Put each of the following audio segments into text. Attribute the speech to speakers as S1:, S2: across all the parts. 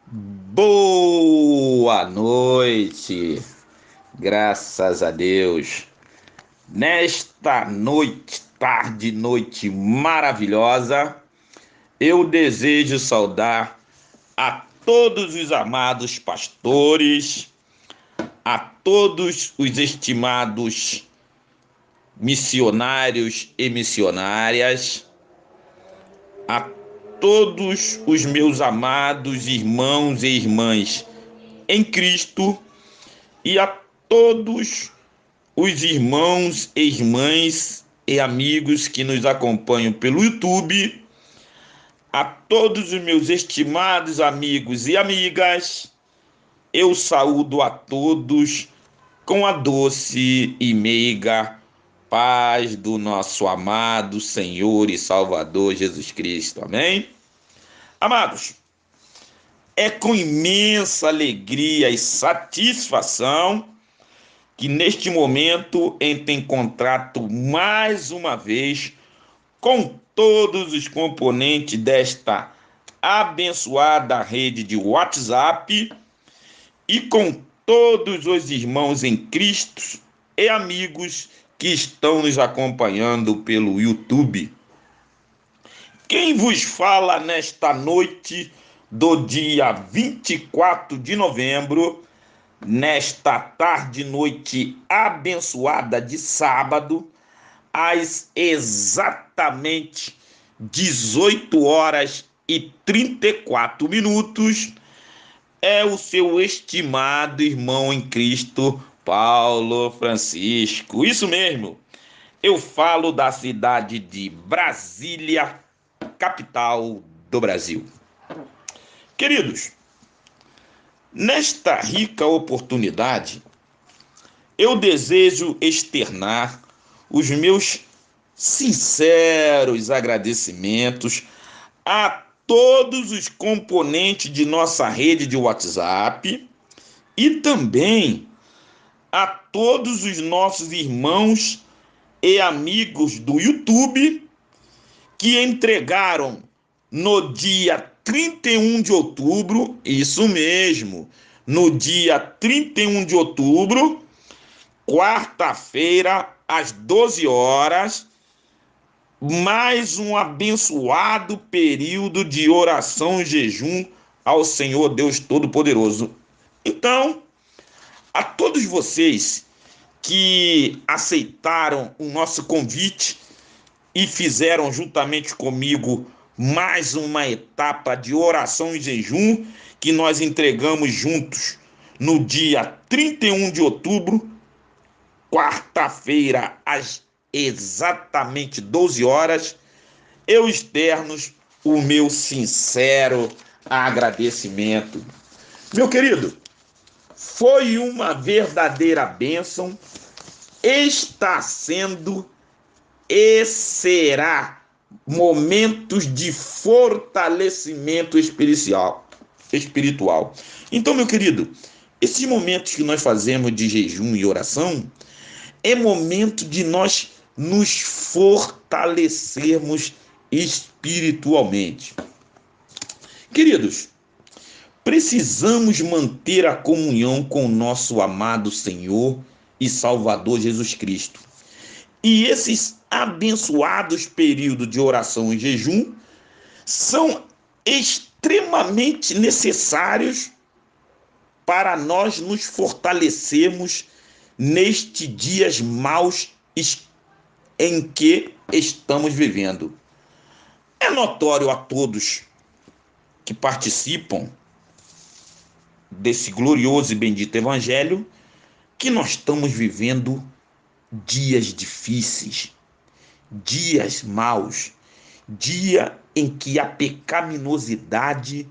S1: Boa noite, graças a Deus. Nesta noite, tarde, noite maravilhosa, eu desejo saudar a todos os amados pastores, a todos os estimados missionários e missionárias, a todos os meus amados irmãos e irmãs em Cristo e a todos os irmãos e irmãs e amigos que nos acompanham pelo YouTube, a todos os meus estimados amigos e amigas, eu saúdo a todos com a doce e meiga paz do nosso amado Senhor e Salvador Jesus Cristo. Amém? Amados, é com imensa alegria e satisfação que neste momento entre em contato mais uma vez com todos os componentes desta abençoada rede de WhatsApp e com todos os irmãos em Cristo e amigos que estão nos acompanhando pelo YouTube. Quem vos fala nesta noite do dia 24 de novembro, nesta tarde e noite abençoada de sábado, às exatamente 18 horas e 34 minutos, é o seu estimado irmão em Cristo, Paulo Francisco. Isso mesmo, eu falo da cidade de Brasília, capital do Brasil. Queridos, nesta rica oportunidade, eu desejo externar os meus sinceros agradecimentos a todos os componentes de nossa rede de WhatsApp e também a todos os nossos irmãos e amigos do YouTube que entregaram no dia 31 de outubro, isso mesmo, no dia 31 de outubro, quarta-feira, às 12 horas, mais um abençoado período de oração e jejum ao Senhor Deus Todo-Poderoso. Então, a todos vocês que aceitaram o nosso convite e fizeram juntamente comigo mais uma etapa de oração e jejum que nós entregamos juntos no dia 31 de outubro, quarta-feira, às exatamente 12 horas, eu externo o meu sincero agradecimento. Meu querido, foi uma verdadeira bênção, está sendo e será momentos de fortalecimento espiritual. Então, meu querido, esses momentos que nós fazemos de jejum e oração é momento de nós nos fortalecermos espiritualmente. Queridos, precisamos manter a comunhão com o nosso amado Senhor e Salvador Jesus Cristo. E esses abençoados períodos de oração e jejum são extremamente necessários para nós nos fortalecermos nestes dias maus em que estamos vivendo. É notório a todos que participam desse glorioso e bendito evangelho que nós estamos vivendo dias difíceis, dias maus, dia em que a pecaminosidade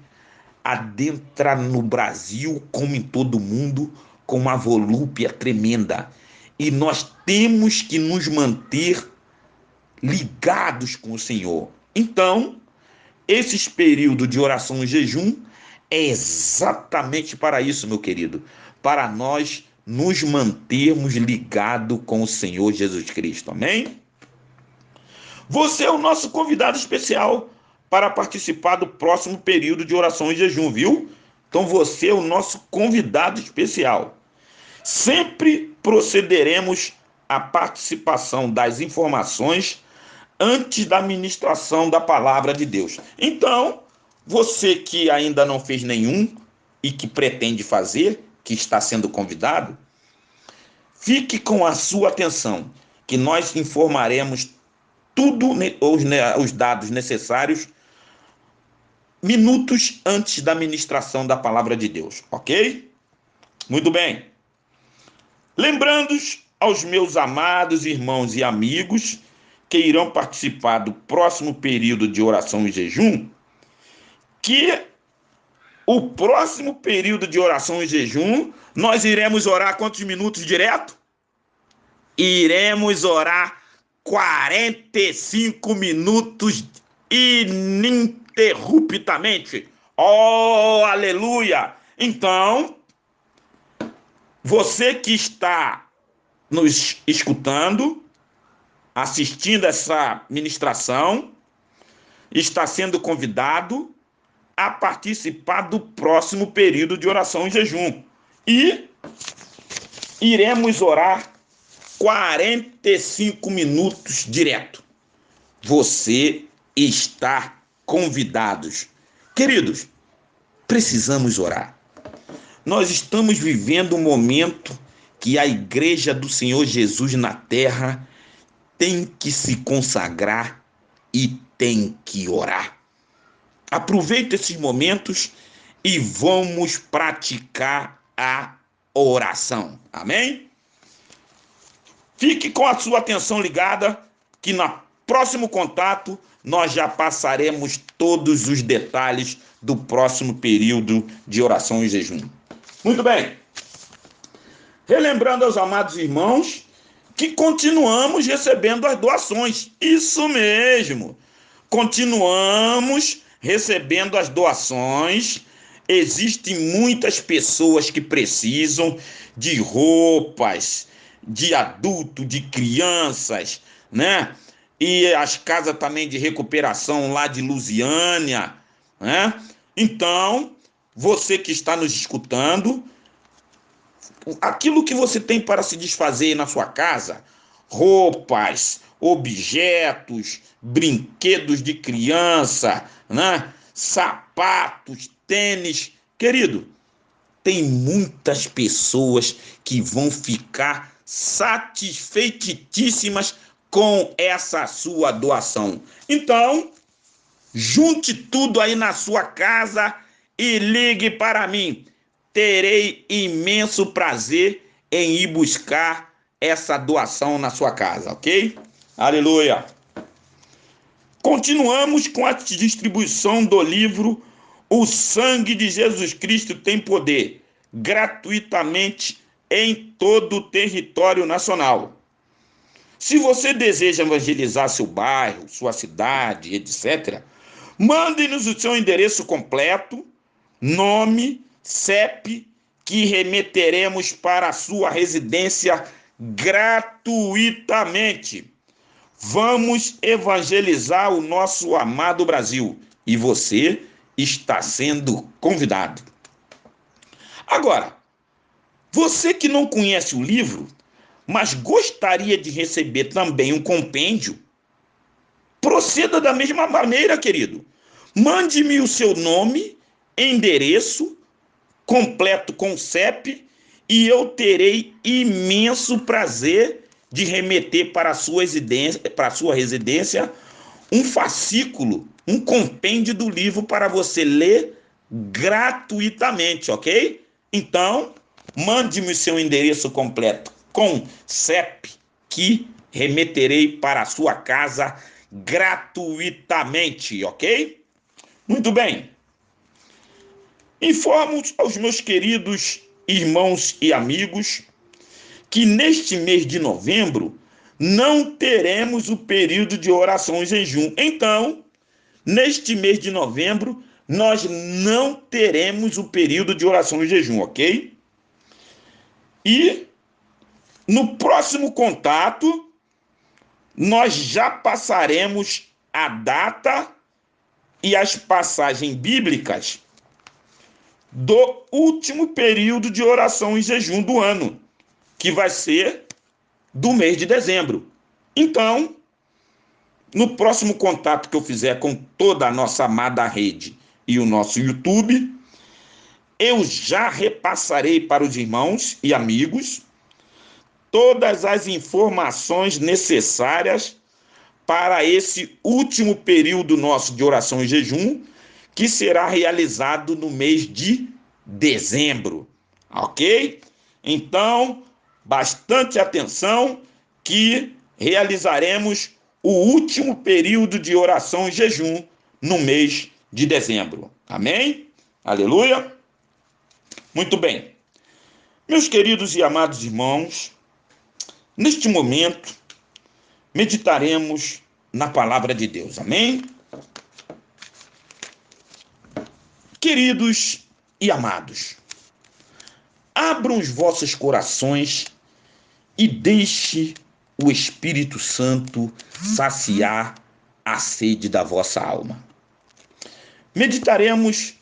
S1: adentra no Brasil, como em todo o mundo, com uma volúpia tremenda. E nós temos que nos manter ligados com o Senhor. Então, esses períodos de oração e jejum é exatamente para isso, meu querido, para nós nos mantermos ligados com o Senhor Jesus Cristo. Amém? Você é o nosso convidado especial para participar do próximo período de oração e jejum, viu? Então você é o nosso convidado especial. Sempre procederemos à participação das informações antes da ministração da palavra de Deus. Então, você que ainda não fez nenhum e que pretende fazer, que está sendo convidado, fique com a sua atenção, que nós informaremos tudo os dados necessários minutos antes da ministração da palavra de Deus, ok? Muito bem. Lembrando aos meus amados irmãos e amigos que irão participar do próximo período de oração e jejum, que o próximo período de oração e jejum, nós iremos orar quantos minutos direto? Iremos orar 45 minutos ininterruptamente. Oh, aleluia! Então, você que está nos escutando, assistindo essa ministração, está sendo convidado a participar do próximo período de oração e jejum. E iremos orar 45 minutos direto. Você está convidado. Queridos, precisamos orar. Nós estamos vivendo um momento que a igreja do Senhor Jesus na terra tem que se consagrar e tem que orar. Aproveite esses momentos e vamos praticar a oração. Amém? Fique com a sua atenção ligada, que no próximo contato nós já passaremos todos os detalhes do próximo período de oração e jejum. Muito bem. Relembrando aos amados irmãos que continuamos recebendo as doações. Isso mesmo. Continuamos recebendo as doações. Existem muitas pessoas que precisam de roupas, de adulto, de crianças, né? E as casas também de recuperação lá de Lusiânia, né? Então, você que está nos escutando, aquilo que você tem para se desfazer na sua casa, roupas, objetos, brinquedos de criança, né? Sapatos, tênis. Querido, tem muitas pessoas que vão ficar satisfeitíssimas com essa sua doação. Então, junte tudo aí na sua casa e ligue para mim. Terei imenso prazer em ir buscar essa doação na sua casa, ok? Aleluia! Continuamos com a distribuição do livro O Sangue de Jesus Cristo Tem Poder, gratuitamente em todo o território nacional. Se você deseja evangelizar seu bairro, sua cidade, etc., mande-nos o seu endereço completo, nome, CEP, que remeteremos para a sua residência gratuitamente. Vamos evangelizar o nosso amado Brasil e você está sendo convidado. Agora, você que não conhece o livro, mas gostaria de receber também um compêndio, proceda da mesma maneira, querido. Mande-me o seu nome, endereço, completo com CEP, e eu terei imenso prazer de remeter para a sua residência um fascículo, um compêndio do livro para você ler gratuitamente, ok? Então, mande-me o seu endereço completo com CEP, que remeterei para a sua casa gratuitamente, ok? Muito bem. Informo aos meus queridos irmãos e amigos que neste mês de novembro não teremos o período de oração e jejum. Então, neste mês de novembro, nós não teremos o período de oração e jejum, ok? E no próximo contato, nós já passaremos a data e as passagens bíblicas do último período de oração e jejum do ano, que vai ser do mês de dezembro. Então, no próximo contato que eu fizer com toda a nossa amada rede e o nosso YouTube, eu já repassarei para os irmãos e amigos todas as informações necessárias para esse último período nosso de oração e jejum, que será realizado no mês de dezembro, ok? Então, bastante atenção, que realizaremos o último período de oração e jejum no mês de dezembro. Amém? Aleluia! Muito bem. Meus queridos e amados irmãos, neste momento, meditaremos na palavra de Deus. Amém? Queridos e amados, abram os vossos corações e deixe o Espírito Santo saciar a sede da vossa alma. Meditaremos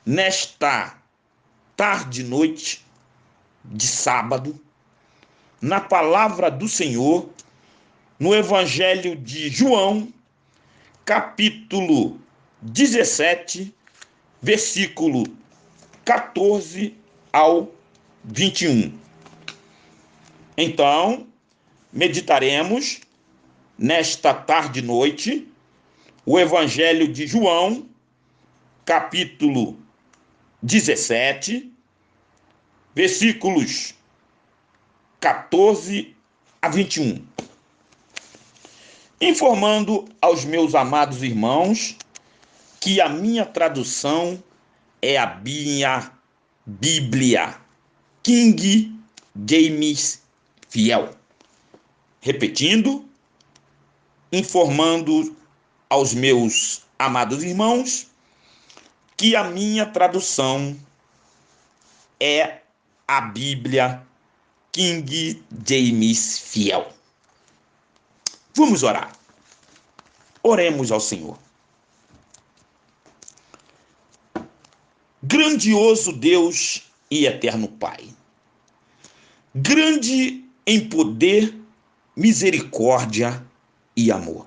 S1: nesta tarde e noite de sábado na palavra do Senhor, no Evangelho de João, capítulo 17, versículo 14 ao 21. Então, meditaremos nesta tarde e noite o Evangelho de João, capítulo 17, versículos 14 a 21. Informando aos meus amados irmãos que a minha tradução é a minha Bíblia King James Fiel. Repetindo, informando aos meus amados irmãos que a minha tradução é a Bíblia King James Fiel. Vamos orar. Oremos ao Senhor. Grandioso Deus e eterno Pai, grande em poder, misericórdia e amor,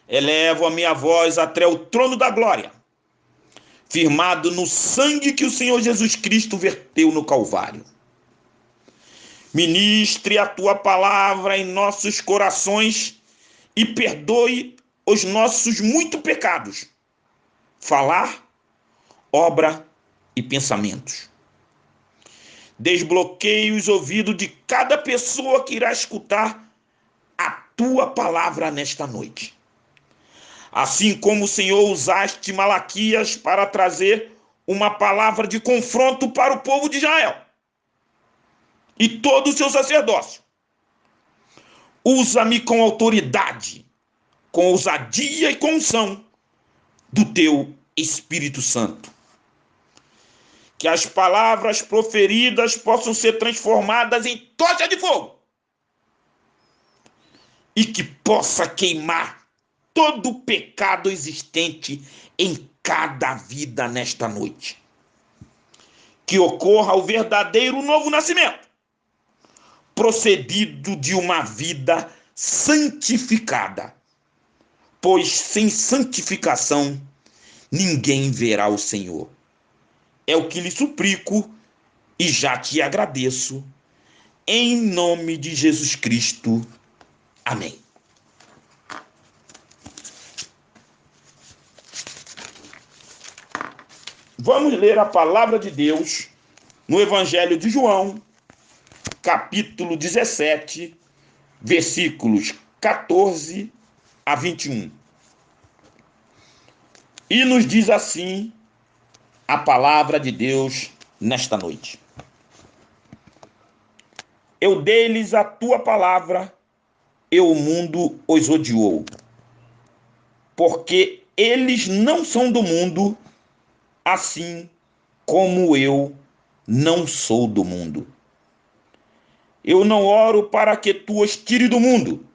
S1: elevo a minha voz até o trono da glória, firmado no sangue que o Senhor Jesus Cristo verteu no Calvário. Ministre a tua palavra em nossos corações e perdoe os nossos muitos pecados, falar, obra e pensamentos. Desbloqueie os ouvidos de cada pessoa que irá escutar a tua palavra nesta noite. Assim como o Senhor usaste Malaquias para trazer uma palavra de confronto para o povo de Israel e todo o seu sacerdócio, usa-me com autoridade, com ousadia e com unção do teu Espírito Santo. Que as palavras proferidas possam ser transformadas em tocha de fogo e que possa queimar todo o pecado existente em cada vida nesta noite. Que ocorra o verdadeiro novo nascimento, procedido de uma vida santificada, pois sem santificação ninguém verá o Senhor. É o que lhe suplico e já te agradeço, em nome de Jesus Cristo. Amém. Vamos ler a palavra de Deus no Evangelho de João, capítulo 17, versículos 14 a 21. E nos diz assim a palavra de Deus nesta noite. Eu dei-lhes a tua palavra, e o mundo os odiou, porque eles não são do mundo, assim como eu não sou do mundo. Eu não oro para que tu os tire do mundo,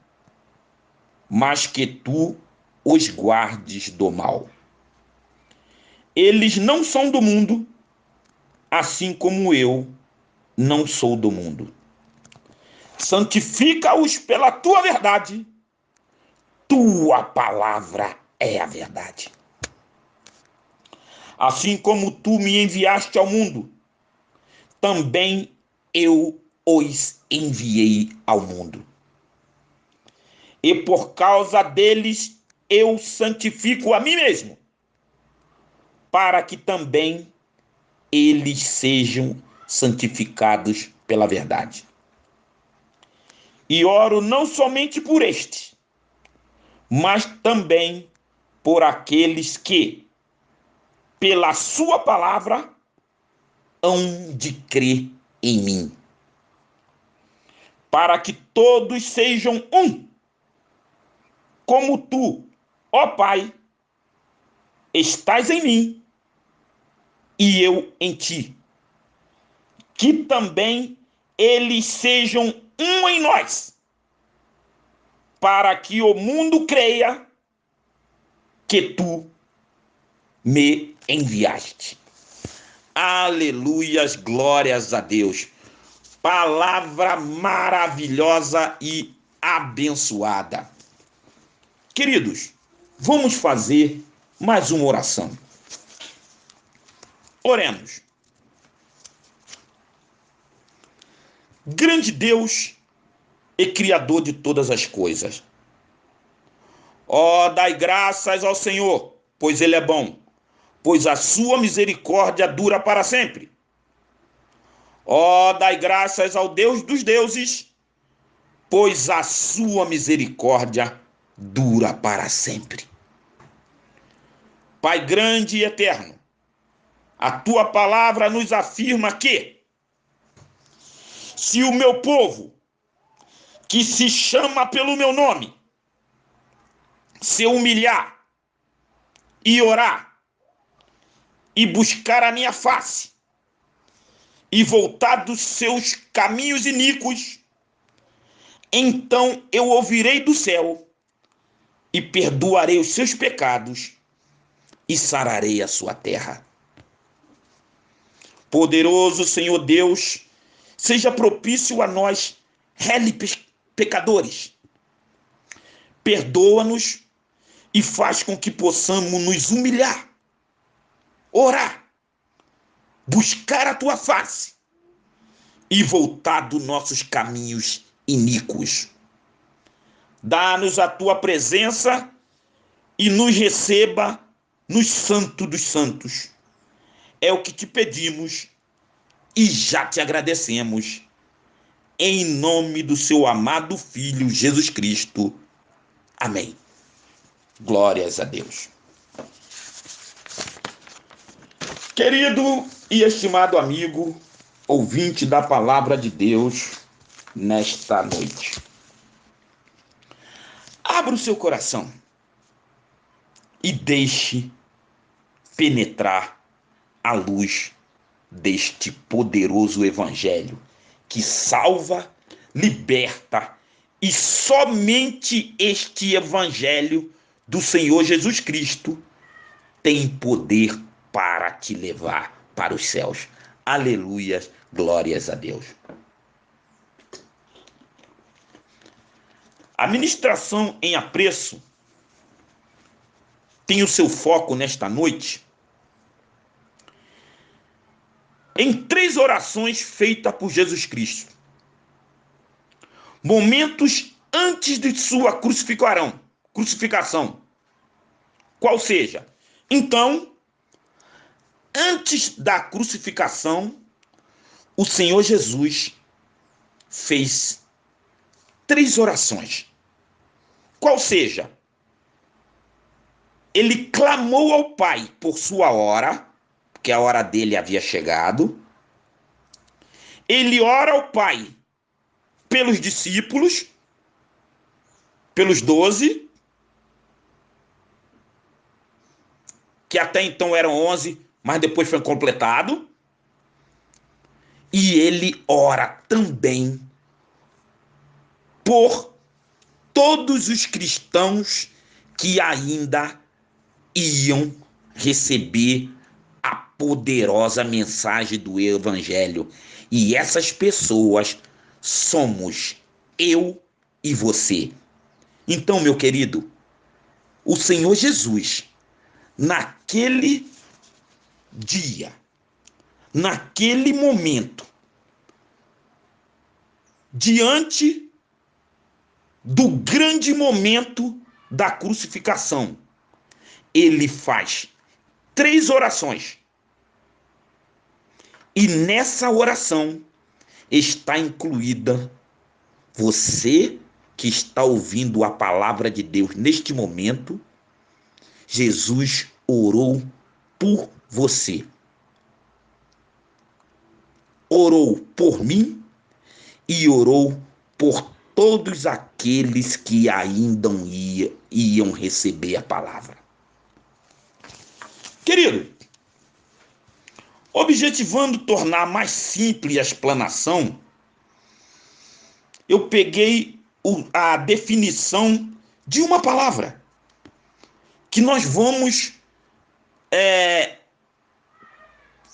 S1: mas que tu os guardes do mal. Eles não são do mundo, assim como eu não sou do mundo. Santifica-os pela tua verdade. Tua palavra é a verdade. Assim como tu me enviaste ao mundo, também eu os enviei ao mundo. E por causa deles eu santifico a mim mesmo, para que também eles sejam santificados pela verdade. E oro não somente por estes, mas também por aqueles que, pela sua palavra, hão de crer em mim, para que todos sejam um, como tu, ó Pai, estás em mim e eu em ti, que também eles sejam um em nós, para que o mundo creia que tu me enviaste. Aleluias, glórias a Deus. Palavra maravilhosa e abençoada. Queridos, vamos fazer mais uma oração. Oremos. Grande Deus e Criador de todas as coisas. Ó, dai graças ao Senhor, pois Ele é bom, pois a sua misericórdia dura para sempre. Ó, dai graças ao Deus dos deuses, pois a sua misericórdia dura para sempre. Pai grande e eterno, a tua palavra nos afirma que, se o meu povo, que se chama pelo meu nome, se humilhar e orar e buscar a minha face e voltar dos seus caminhos iníquos, então eu ouvirei do céu e perdoarei os seus pecados e sararei a sua terra. Poderoso Senhor Deus, seja propício a nós, pecadores. Perdoa-nos e faz com que possamos nos humilhar, orar, buscar a tua face e voltar dos nossos caminhos iníquos. Dá-nos a tua presença e nos receba nos santos dos santos. É o que te pedimos e já te agradecemos. Em nome do seu amado Filho Jesus Cristo. Amém. Glórias a Deus. Querido e estimado amigo, ouvinte da palavra de Deus, nesta noite, abra o seu coração e deixe penetrar a luz deste poderoso evangelho que salva, liberta, e somente este evangelho do Senhor Jesus Cristo tem poder para te levar para os céus. Aleluia, glórias a Deus. A ministração em apreço tem o seu foco nesta noite em 3 orações feitas por Jesus Cristo, momentos antes de sua crucificação. Qual seja? Então, antes da crucificação, o Senhor Jesus fez 3 orações. Qual seja? Ele clamou ao Pai por sua hora, porque a hora dele havia chegado. Ele ora ao Pai pelos discípulos, pelos 12, que até então eram 11, mas depois foi completado. E ele ora também por todos os cristãos que ainda iam receber a poderosa mensagem do Evangelho. E essas pessoas somos eu e você. Então, meu querido, o Senhor Jesus, naquele dia, naquele momento, diante do grande momento da crucificação, ele faz 3 orações. E nessa oração está incluída você que está ouvindo a palavra de Deus neste momento. Jesus orou por você. Orou por mim e orou por todos aqueles que ainda iam receber a palavra. Querido, objetivando tornar mais simples a explanação, eu peguei a definição de uma palavra que nós vamos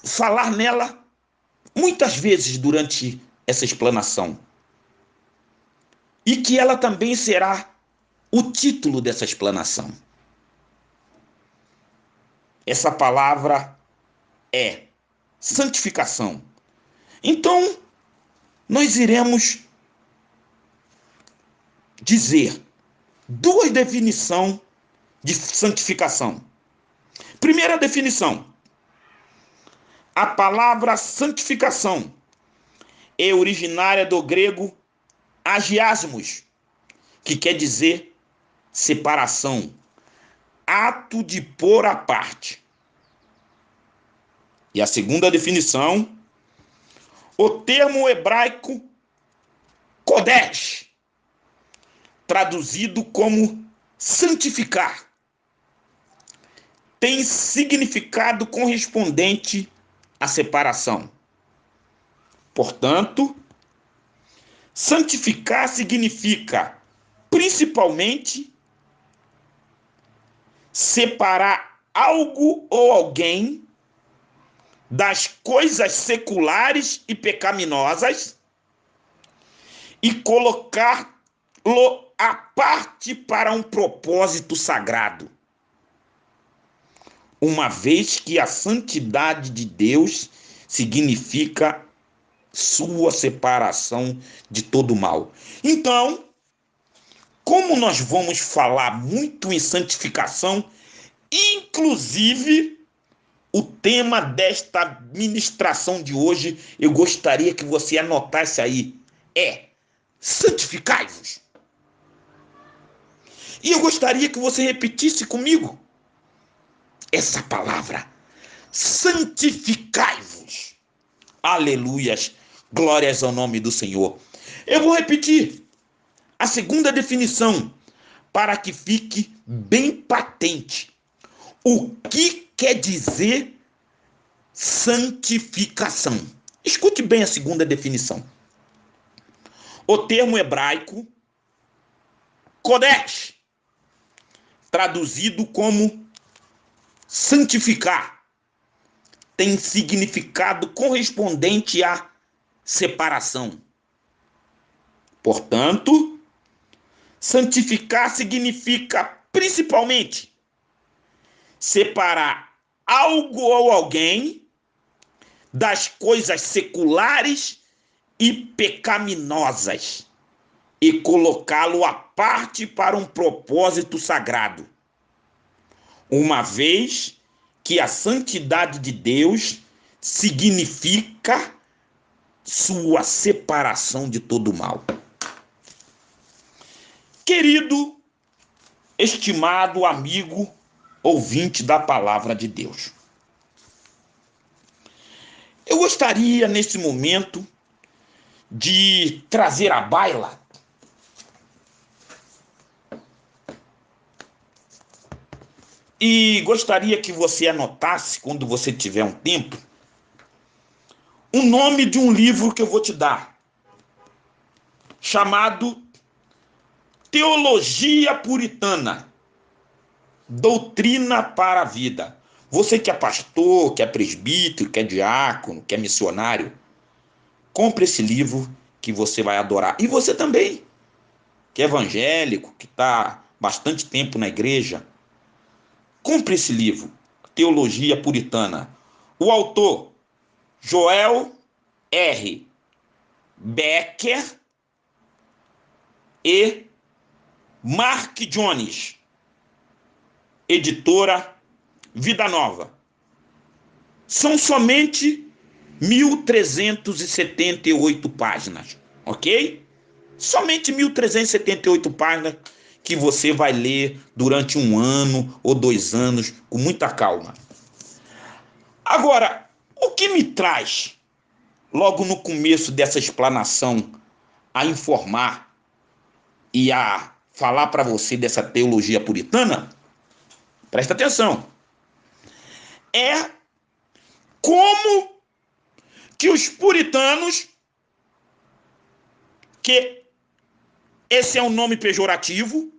S1: falar nela muitas vezes durante essa explanação, e que ela também será o título dessa explanação. Essa palavra é santificação. Então, nós iremos dizer 2 definições de santificação. Primeira definição: a palavra santificação é originária do grego agiasmos, que quer dizer separação, ato de pôr à parte. E a segunda definição, o termo hebraico kodesh, traduzido como santificar, tem significado correspondente à separação. Portanto, santificar significa, principalmente, separar algo ou alguém das coisas seculares e pecaminosas e colocá-lo à parte para um propósito sagrado. Uma vez que a santidade de Deus significa sua separação de todo mal. Então, como nós vamos falar muito em santificação, inclusive o tema desta ministração de hoje, eu gostaria que você anotasse aí, é santificai-vos. E eu gostaria que você repetisse comigo essa palavra, santificai-vos. Aleluias, glórias ao nome do Senhor. Eu vou repetir a segunda definição para que fique bem patente o que quer dizer santificação. Escute bem a segunda definição. O termo hebraico kodesh, traduzido como santificar, tem significado correspondente à separação. Portanto, santificar significa, principalmente, separar algo ou alguém das coisas seculares e pecaminosas e colocá-lo à parte para um propósito sagrado. Uma vez que a santidade de Deus significa sua separação de todo mal. Querido, estimado amigo, ouvinte da palavra de Deus, eu gostaria nesse momento de trazer à baila e gostaria que você anotasse, quando você tiver um tempo, o nome de um livro que eu vou te dar, chamado Teologia Puritana, Doutrina para a Vida. Você que é pastor, que é presbítero, que é diácono, que é missionário, compre esse livro que você vai adorar. E você também, que é evangélico, que está bastante tempo na igreja, compre esse livro, Teologia Puritana. O autor, Joel R. Becker e Mark Jones, editora Vida Nova. São somente 1.378 páginas, ok? Somente 1.378 páginas que você vai ler durante 1 ano ou 2 anos com muita calma. Agora, o que me traz, logo no começo dessa explanação, a informar e a falar para você dessa teologia puritana, presta atenção, é como que os puritanos, que esse é um nome pejorativo,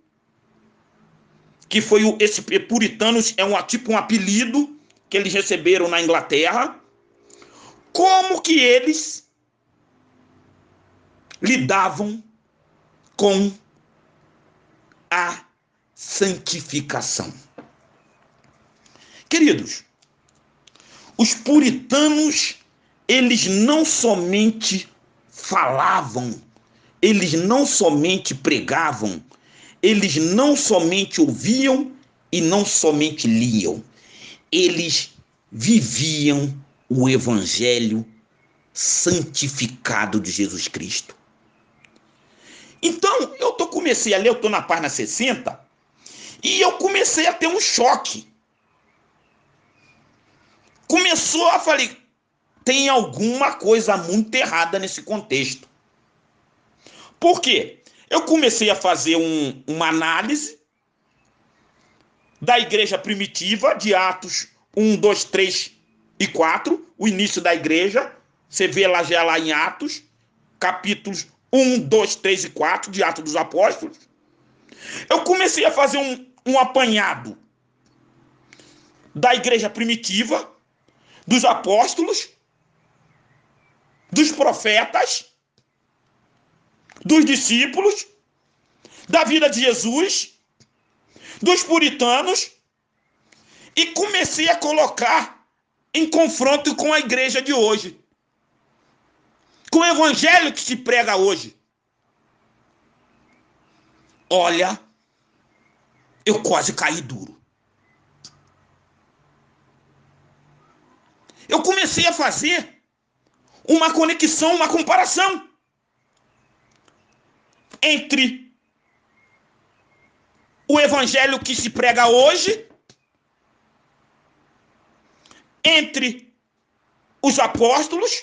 S1: que foi esse puritanos é tipo um apelido que eles receberam na Inglaterra, como que eles lidavam com a santificação. Queridos, os puritanos, eles não somente falavam, eles não somente pregavam, eles não somente ouviam e não somente liam, eles viviam o evangelho santificado de Jesus Cristo. Então, comecei a ler, eu estou na página 60, e eu comecei a ter um choque. Falei, tem alguma coisa muito errada nesse contexto. Por quê? Eu comecei a fazer uma análise da igreja primitiva, de Atos 1, 2, 3 e 4, o início da igreja. Você vê já lá em Atos, capítulos 1, 2, 3 e 4 de Atos dos Apóstolos. Eu comecei a fazer um apanhado da igreja primitiva, dos apóstolos, dos profetas, dos discípulos, da vida de Jesus, dos puritanos, e comecei a colocar em confronto com a igreja de hoje, com o evangelho que se prega hoje. Olha, eu quase caí duro. Eu comecei a fazer uma conexão, uma comparação entre o evangelho que se prega hoje, entre os apóstolos,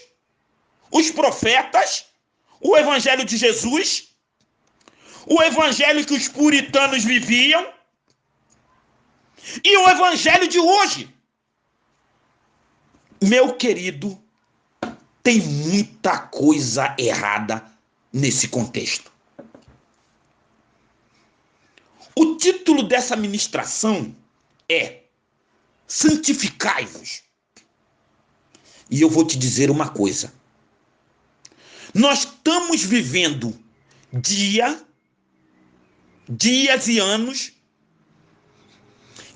S1: os profetas, o evangelho de Jesus, o evangelho que os puritanos viviam e o evangelho de hoje. Meu querido, tem muita coisa errada nesse contexto. O título dessa ministração é Santificai-vos. E eu vou te dizer uma coisa. Nós estamos vivendo dias e anos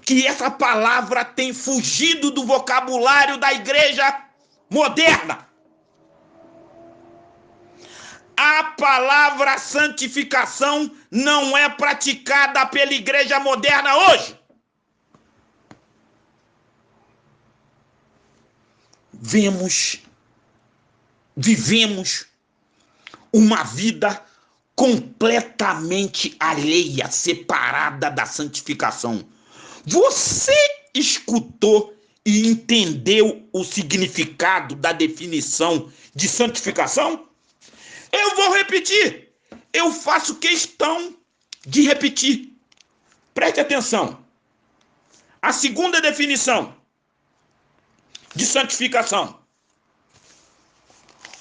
S1: que essa palavra tem fugido do vocabulário da igreja moderna. A palavra santificação não é praticada pela igreja moderna hoje. Vivemos uma vida completamente alheia, separada da santificação. Você escutou e entendeu o significado da definição de santificação? Eu vou repetir. Eu faço questão de repetir. Preste atenção. A segunda definição de santificação.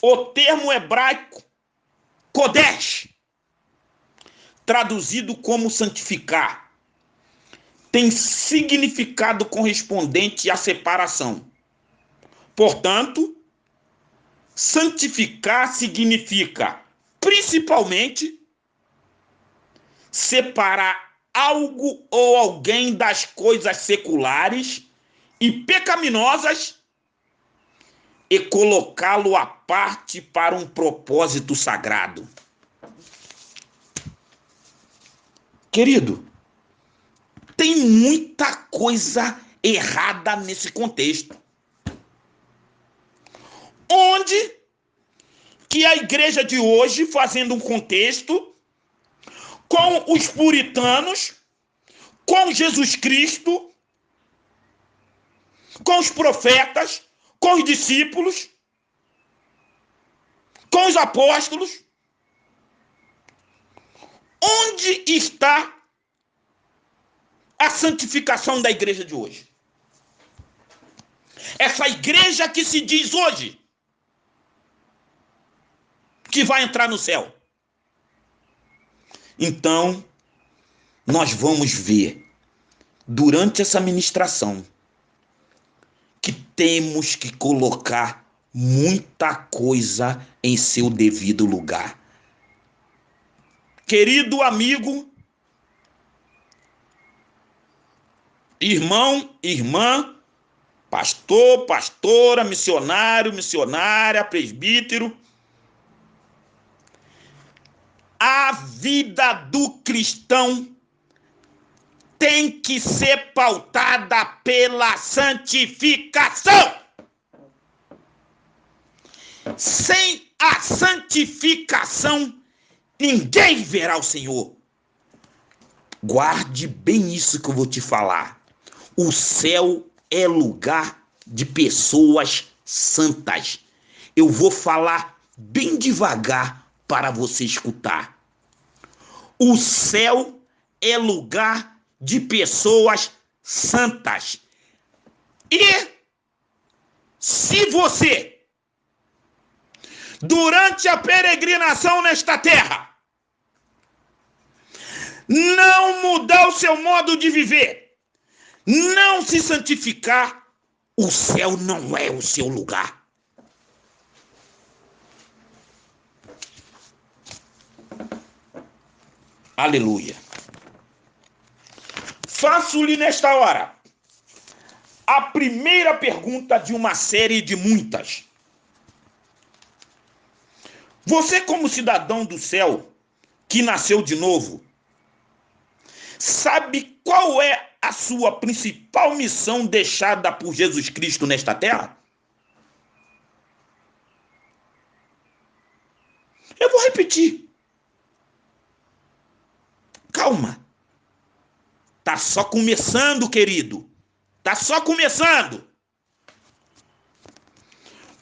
S1: O termo hebraico Kodesh, traduzido como santificar, tem significado correspondente à separação. Portanto, santificar significa, principalmente, separar algo ou alguém das coisas seculares e pecaminosas e colocá-lo à parte para um propósito sagrado. Querido, tem muita coisa errada nesse contexto. Onde que a igreja de hoje, fazendo um contexto com os puritanos, com Jesus Cristo, com os profetas, com os discípulos, com os apóstolos, onde está a santificação da igreja de hoje? Essa igreja que se diz hoje que vai entrar no céu. Então, nós vamos ver durante essa ministração que temos que colocar muita coisa em seu devido lugar. Querido amigo, irmão, irmã, pastor, pastora, missionário, missionária, presbítero, a vida do cristão tem que ser pautada pela santificação. Sem a santificação, ninguém verá o Senhor. Guarde bem isso que eu vou te falar. O céu é lugar de pessoas santas. Eu vou falar bem devagar para você escutar. O céu é lugar de pessoas santas. E se você, durante a peregrinação nesta terra, não mudar o seu modo de viver, não se santificar, o céu não é o seu lugar. Aleluia. Faço-lhe nesta hora a primeira pergunta de uma série de muitas. Você, como cidadão do céu, que nasceu de novo, sabe qual é a sua principal missão deixada por Jesus Cristo nesta terra? Eu vou repetir. Calma. Tá só começando, querido. Tá só começando.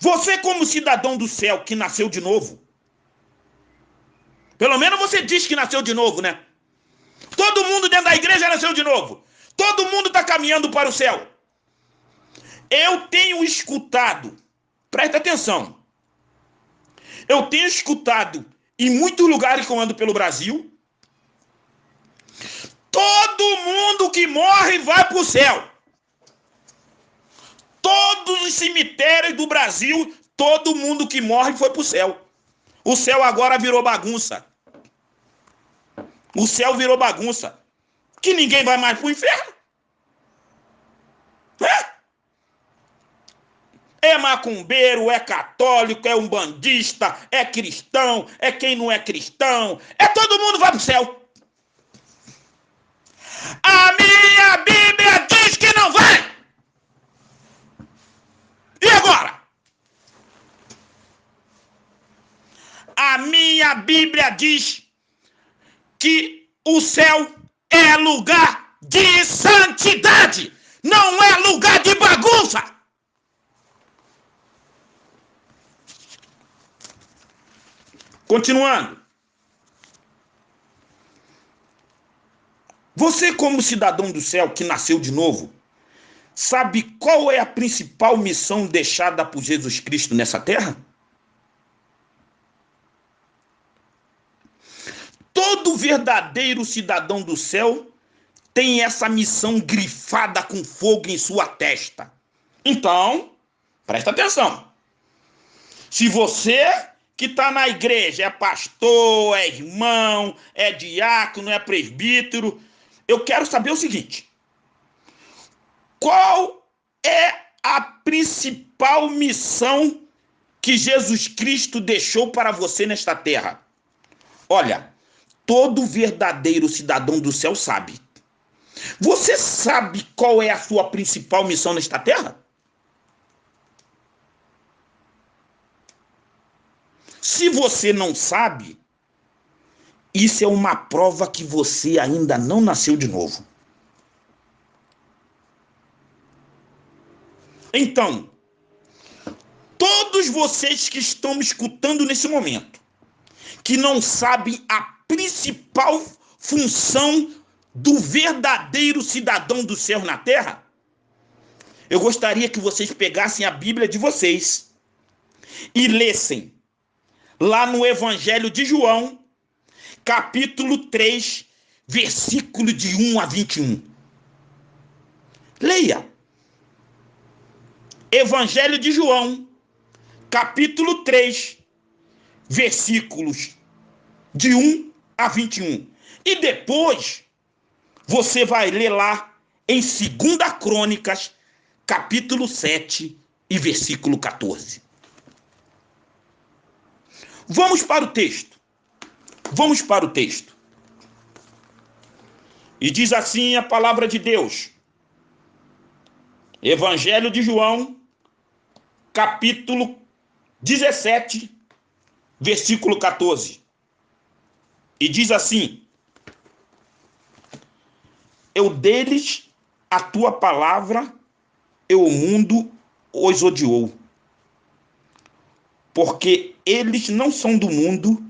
S1: Você, como cidadão do céu que nasceu de novo, pelo menos você diz que nasceu de novo, né? Todo mundo dentro da igreja nasceu de novo. Todo mundo está caminhando para o céu. Eu tenho escutado, presta atenção, eu tenho escutado em muitos lugares que eu ando pelo Brasil, todo mundo que morre vai para o céu. Todos os cemitérios do Brasil, todo mundo que morre foi para o céu. O céu agora virou bagunça. O céu virou bagunça. Que ninguém vai mais para o inferno. É macumbeiro, é católico, é umbandista, é cristão, é quem não é cristão. É todo mundo vai para o céu. A minha Bíblia diz que não vai. E agora? A minha Bíblia diz que o céu é lugar de santidade, não é lugar de bagunça. Continuando. Você, como cidadão do céu que nasceu de novo, sabe qual é a principal missão deixada por Jesus Cristo nessa terra? Todo verdadeiro cidadão do céu tem essa missão grifada com fogo em sua testa. Então, presta atenção. Se você que está na igreja é pastor, é irmão, é diácono, é presbítero, eu quero saber o seguinte: qual é a principal missão que Jesus Cristo deixou para você nesta terra? Olha, todo verdadeiro cidadão do céu sabe. Você sabe qual é a sua principal missão nesta terra? Se você não sabe, isso é uma prova que você ainda não nasceu de novo. Então, todos vocês que estão me escutando nesse momento, que não sabem a principal função do verdadeiro cidadão do céu na terra, eu gostaria que vocês pegassem a Bíblia de vocês e lessem lá no Evangelho de João, capítulo 3, versículo de 1 a 21. Leia. Evangelho de João, capítulo 3, versículos de 1 a 21. E depois você vai ler lá em 2 Crônicas, capítulo 7 e versículo 14. Vamos para o texto. Vamos para o texto. E diz assim a palavra de Deus. Evangelho de João, capítulo 17, versículo 14. E diz assim: eu deles a tua palavra, e o mundo os odiou, porque eles não são do mundo,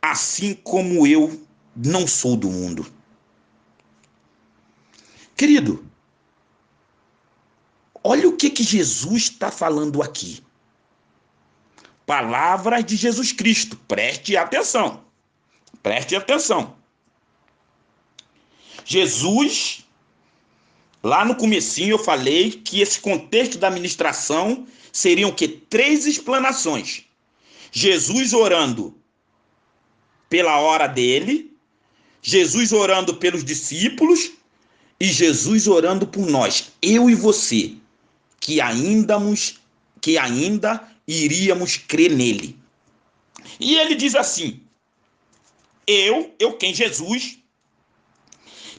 S1: assim como eu não sou do mundo. Querido, olha o que Jesus está falando aqui. Palavras de Jesus Cristo. Preste atenção. Preste atenção. Jesus, lá no comecinho eu falei que esse contexto da ministração seriam o quê? 3 explanações. Jesus orando pela hora dele, Jesus orando pelos discípulos e Jesus orando por nós, eu e você, que ainda iríamos crer nele. E ele diz assim: eu quem? Jesus,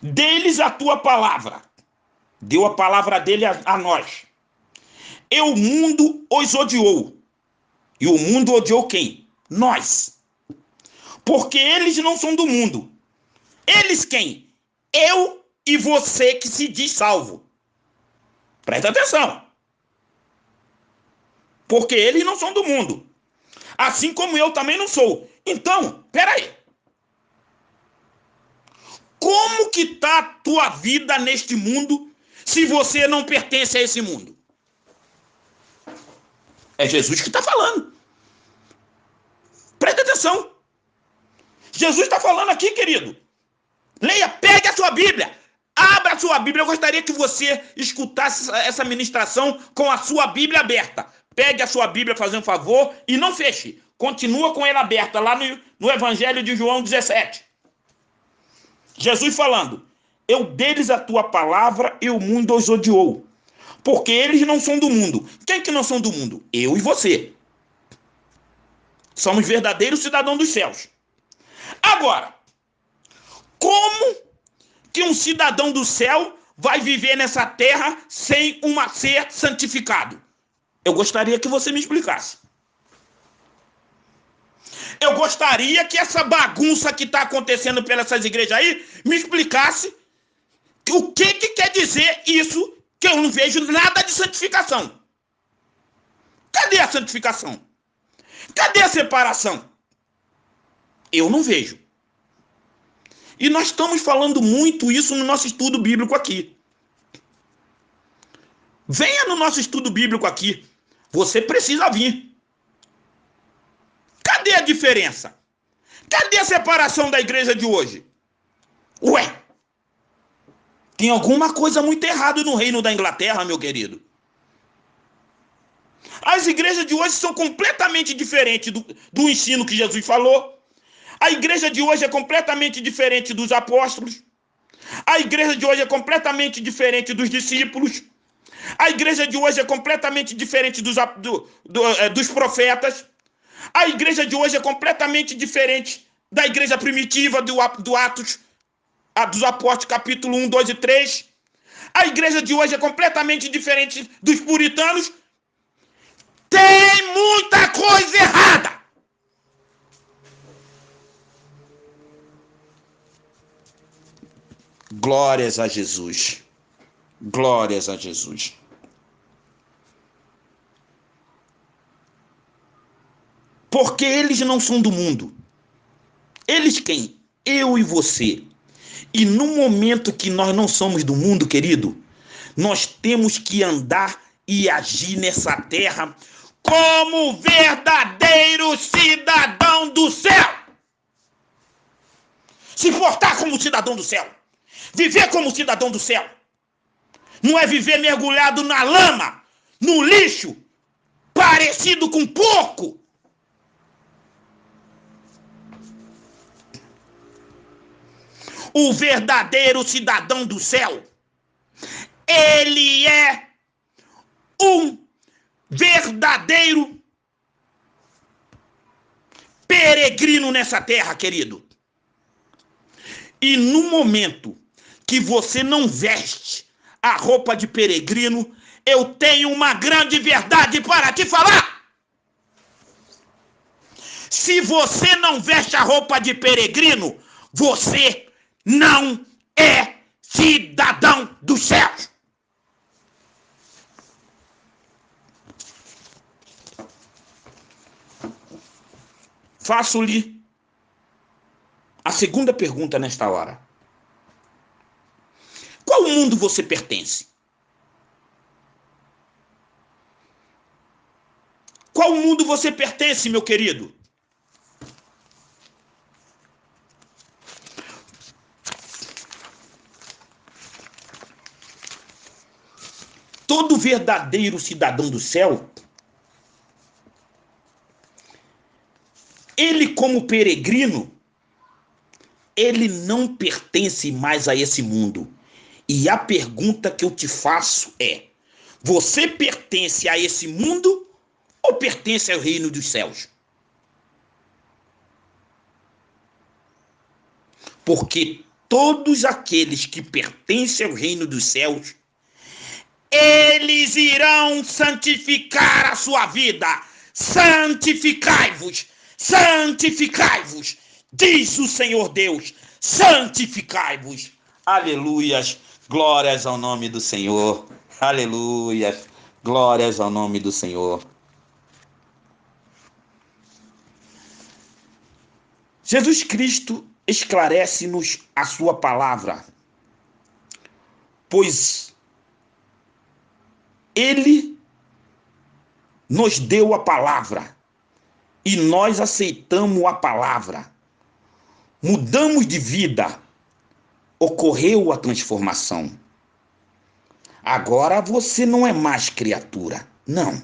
S1: deles a tua palavra, deu a palavra dele a nós. E o mundo os odiou. E o mundo odiou quem? Nós. Porque eles não são do mundo. Eles quem? Eu e você que se diz salvo. Presta atenção. Porque eles não são do mundo. Assim como eu também não sou. Então, peraí. Como que está a tua vida neste mundo se você não pertence a esse mundo? É Jesus que está falando. Presta atenção. Jesus está falando aqui, querido. Leia, pegue a sua Bíblia. Abra a sua Bíblia. Eu gostaria que você escutasse essa ministração com a sua Bíblia aberta. Pegue a sua Bíblia, fazendo um favor, e não feche. Continua com ela aberta, lá no Evangelho de João 17. Jesus falando: eu deles a tua palavra e o mundo os odiou, porque eles não são do mundo. Quem que não são do mundo? Eu e você. Somos verdadeiros cidadãos dos céus. Agora, como que um cidadão do céu vai viver nessa terra sem ser santificado? Eu gostaria que você me explicasse. Eu gostaria que essa bagunça que está acontecendo pelas igrejas aí me explicasse o que quer dizer isso, que eu não vejo nada de santificação. Cadê a santificação? Cadê a separação? Eu não vejo. E nós estamos falando muito isso no nosso estudo bíblico aqui. Venha no nosso estudo bíblico aqui. Você precisa vir. Cadê a diferença? Cadê a separação da igreja de hoje? Ué, Tem alguma coisa muito errada no reino da Inglaterra, meu querido. As igrejas de hoje são completamente diferentes do ensino que Jesus falou. A igreja de hoje é completamente diferente dos apóstolos. A igreja de hoje é completamente diferente dos discípulos. A igreja de hoje é completamente diferente dos profetas. A igreja de hoje é completamente diferente da igreja primitiva do Atos, dos Apóstolos, capítulo 1, 2 e 3. A igreja de hoje é completamente diferente dos puritanos. Tem muita coisa errada. Glórias a Jesus. Glórias a Jesus. Porque eles não são do mundo. Eles quem? Eu e você. E no momento que nós não somos do mundo, querido, nós temos que andar e agir nessa terra como verdadeiro cidadão do céu. Se portar como cidadão do céu. Viver como cidadão do céu. Não é viver mergulhado na lama, no lixo, parecido com porco. O verdadeiro cidadão do céu, ele é um verdadeiro peregrino nessa terra, querido. E no momento que você não veste a roupa de peregrino, eu tenho uma grande verdade para te falar. Se você não veste a roupa de peregrino, você não é cidadão dos céus. Faço-lhe a segunda pergunta nesta hora. Qual mundo você pertence? Qual mundo você pertence, meu querido? Todo verdadeiro cidadão do céu, ele como peregrino, ele não pertence mais a esse mundo. E a pergunta que eu te faço é: você pertence a esse mundo ou pertence ao reino dos céus? Porque todos aqueles que pertencem ao reino dos céus, eles irão santificar a sua vida. Santificai-vos, santificai-vos, diz o Senhor Deus, santificai-vos. Aleluias, glórias ao nome do Senhor. Aleluias, glórias ao nome do Senhor. Jesus Cristo esclarece-nos a sua palavra, pois ele nos deu a palavra e nós aceitamos a palavra. Mudamos de vida, ocorreu a transformação. Agora você não é mais criatura, não.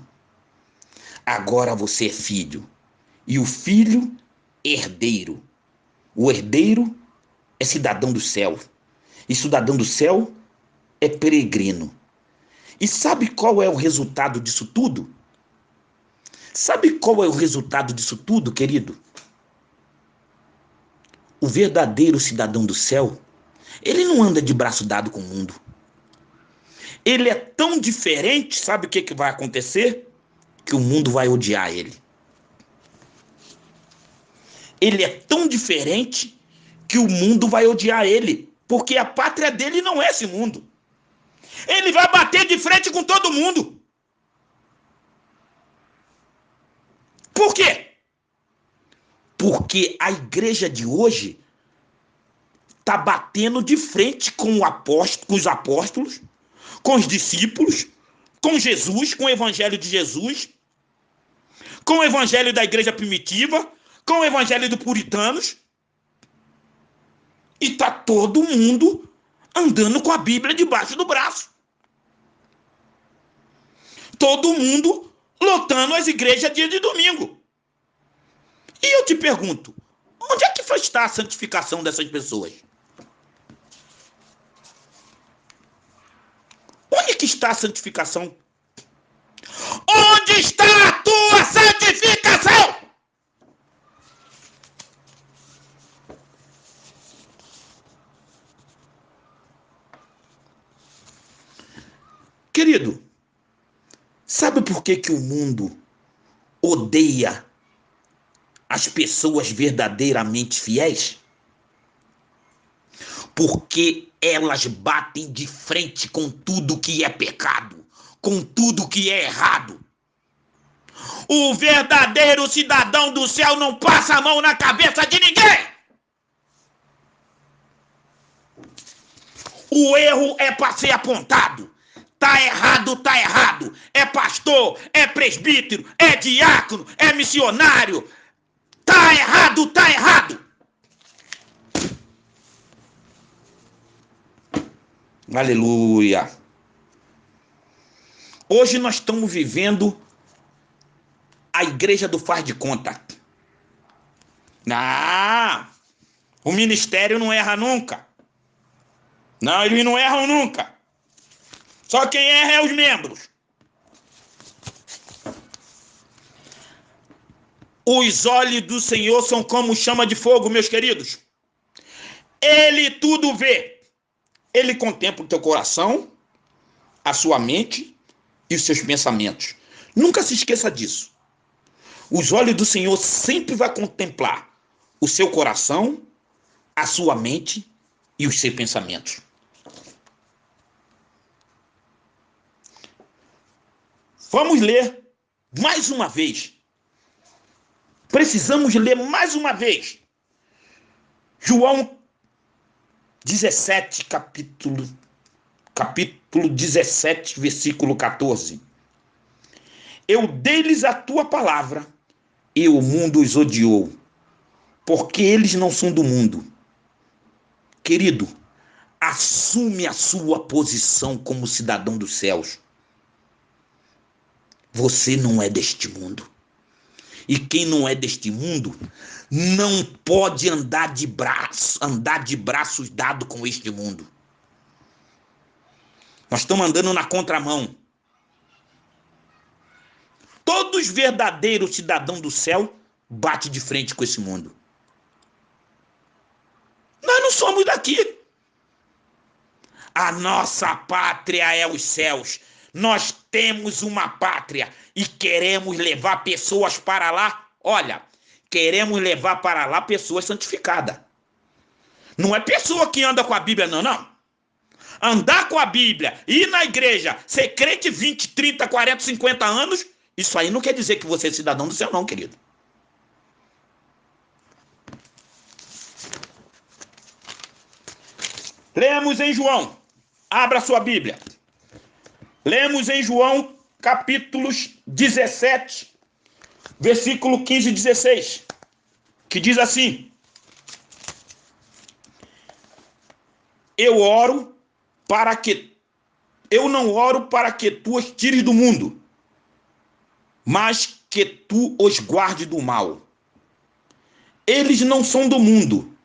S1: Agora você é filho, e o filho herdeiro. O herdeiro é cidadão do céu, e cidadão do céu é peregrino. E sabe qual é o resultado disso tudo? Sabe qual é o resultado disso tudo, querido? O verdadeiro cidadão do céu, ele não anda de braço dado com o mundo. Ele é tão diferente, sabe o que vai acontecer? Que o mundo vai odiar ele. Ele é tão diferente que o mundo vai odiar ele, porque a pátria dele não é esse mundo. Ele vai bater de frente com todo mundo. Por quê? Porque a igreja de hoje está batendo de frente com os apóstolos, com os discípulos, com Jesus, com o evangelho de Jesus, com o evangelho da igreja primitiva, com o evangelho dos puritanos. E está todo mundo andando com a Bíblia debaixo do braço. Todo mundo lotando as igrejas dia de domingo. E eu te pergunto, onde é que está a santificação dessas pessoas? Onde que está a santificação? Onde está a tua santificação? Querido, sabe por que o mundo odeia as pessoas verdadeiramente fiéis? Porque elas batem de frente com tudo que é pecado, com tudo que é errado. O verdadeiro cidadão do céu não passa a mão na cabeça de ninguém. O erro é para ser apontado. Tá errado, tá errado. É pastor, é presbítero, é diácono, é missionário. Tá errado, tá errado. Aleluia. Hoje nós estamos vivendo a igreja do faz de conta. O ministério não erra nunca. Não, eles não erram nunca. Só quem erra é os membros. Os olhos do Senhor são como chama de fogo, meus queridos. Ele tudo vê. Ele contempla o teu coração, a sua mente e os seus pensamentos. Nunca se esqueça disso. Os olhos do Senhor sempre vai contemplar o seu coração, a sua mente e os seus pensamentos. Vamos ler mais uma vez. Precisamos ler mais uma vez. João 17, capítulo 17, versículo 14. Eu dei-lhes a tua palavra, e o mundo os odiou, porque eles não são do mundo. Querido, assume a sua posição como cidadão dos céus. Você não é deste mundo. E quem não é deste mundo não pode andar de braços dados com este mundo. Nós estamos andando na contramão. Todos os verdadeiros cidadãos do céu batem de frente com esse mundo. Nós não somos daqui. A nossa pátria é os céus. Nós temos uma pátria e queremos levar pessoas para lá. Olha, queremos levar para lá pessoas santificadas. Não é pessoa que anda com a Bíblia, não. Andar com a Bíblia, ir na igreja, ser crente 20, 30, 40, 50 anos, isso aí não quer dizer que você é cidadão do céu, não, querido. Lemos em João. Abra sua Bíblia. Lemos em João, capítulos 17, versículo 15 e 16, que diz assim: eu não oro para que tu os tires do mundo, mas que tu os guardes do mal. Eles não são do mundo,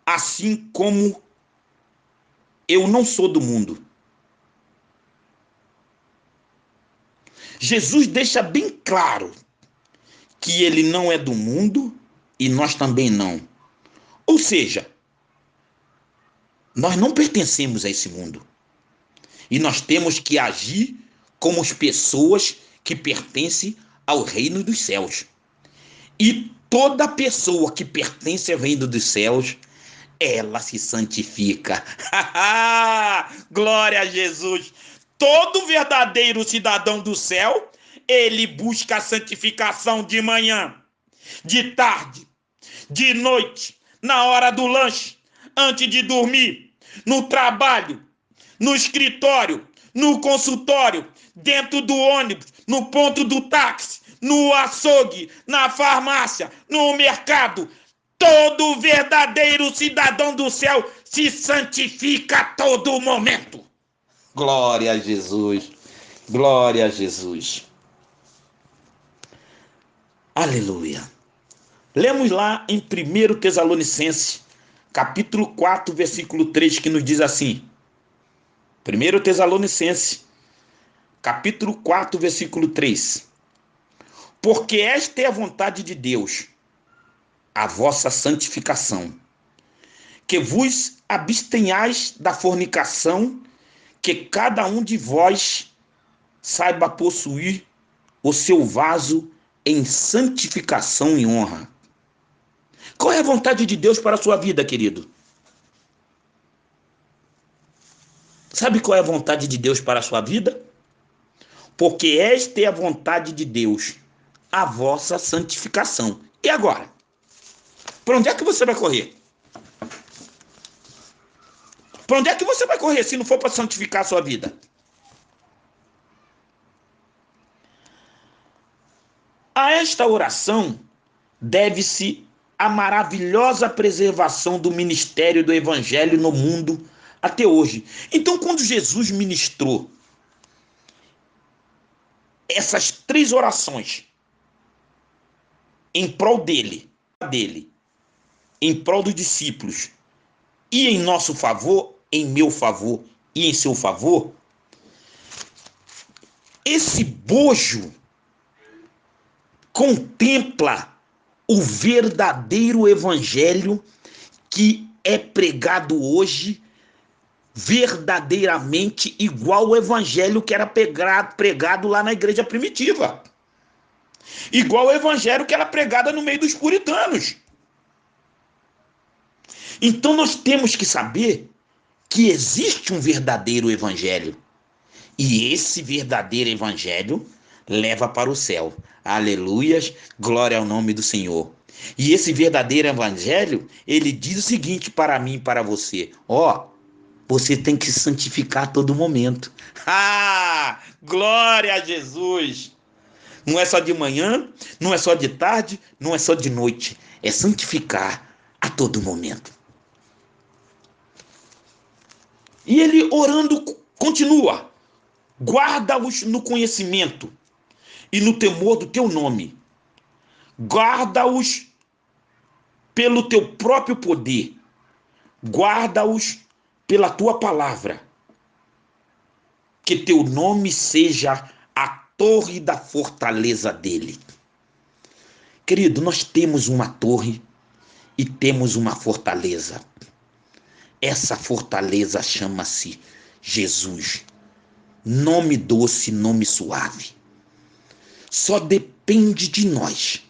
S1: assim como eu não sou do mundo. Jesus deixa bem claro que ele não é do mundo e nós também não. Ou seja, nós não pertencemos a esse mundo. E nós temos que agir como as pessoas que pertencem ao reino dos céus. E toda pessoa que pertence ao reino dos céus, ela se santifica. Glória a Jesus! Todo verdadeiro cidadão do céu, ele busca a santificação de manhã, de tarde, de noite, na hora do lanche, antes de dormir, no trabalho, no escritório, no consultório, dentro do ônibus, no ponto do táxi, no açougue, na farmácia, no mercado. Todo verdadeiro cidadão do céu se santifica a todo momento. Glória a Jesus. Glória a Jesus. Aleluia. Lemos lá em 1 Tessalonicenses, capítulo 4, versículo 3, que nos diz assim. 1 Tessalonicenses, capítulo 4, versículo 3. Porque esta é a vontade de Deus, a vossa santificação, que vos abstenhais da fornicação, que cada um de vós saiba possuir o seu vaso em santificação e honra. Qual é a vontade de Deus para a sua vida, querido? Sabe qual é a vontade de Deus para a sua vida? Porque esta é a vontade de Deus, a vossa santificação. E agora? Para onde é que você vai correr? Para onde é que você vai correr se não for para santificar a sua vida? A esta oração deve-se a maravilhosa preservação do ministério do evangelho no mundo até hoje. Então, quando Jesus ministrou essas 3 orações em prol dele, em prol dos discípulos, e em nosso favor, em meu favor e em seu favor, esse bojo contempla o verdadeiro evangelho que é pregado hoje, verdadeiramente igual ao evangelho que era pregado lá na igreja primitiva. Igual ao evangelho que era pregado no meio dos puritanos. Então nós temos que saber que existe um verdadeiro evangelho. E esse verdadeiro evangelho leva para o céu. Aleluias, glória ao nome do Senhor. E esse verdadeiro evangelho, ele diz o seguinte para mim e para você. Você tem que se santificar a todo momento. Glória a Jesus. Não é só de manhã, não é só de tarde, não é só de noite. É santificar a todo momento. E ele orando continua. Guarda-os no conhecimento e no temor do teu nome. Guarda-os pelo teu próprio poder. Guarda-os pela tua palavra. Que teu nome seja a torre da fortaleza dele. Querido, nós temos uma torre e temos uma fortaleza. Essa fortaleza chama-se Jesus. Nome doce, nome suave. Só depende de nós.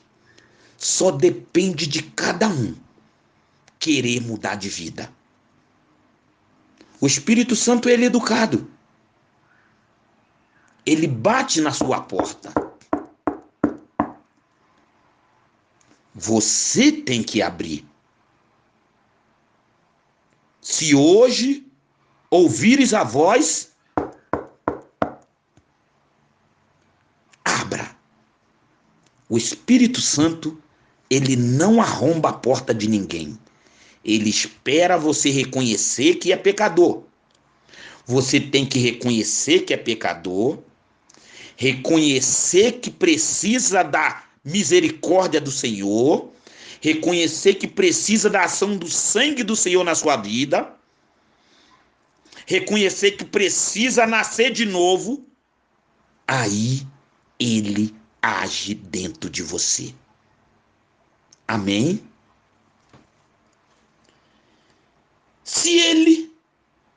S1: Só depende de cada um querer mudar de vida. O Espírito Santo, ele é educado. Ele bate na sua porta. Você tem que abrir. Se hoje ouvires a voz, abra. O Espírito Santo, ele não arromba a porta de ninguém. Ele espera você reconhecer que é pecador. Você tem que reconhecer que é pecador, reconhecer que precisa da misericórdia do Senhor, reconhecer que precisa da ação do sangue do Senhor na sua vida, reconhecer que precisa nascer de novo, aí ele age dentro de você. Amém? Se ele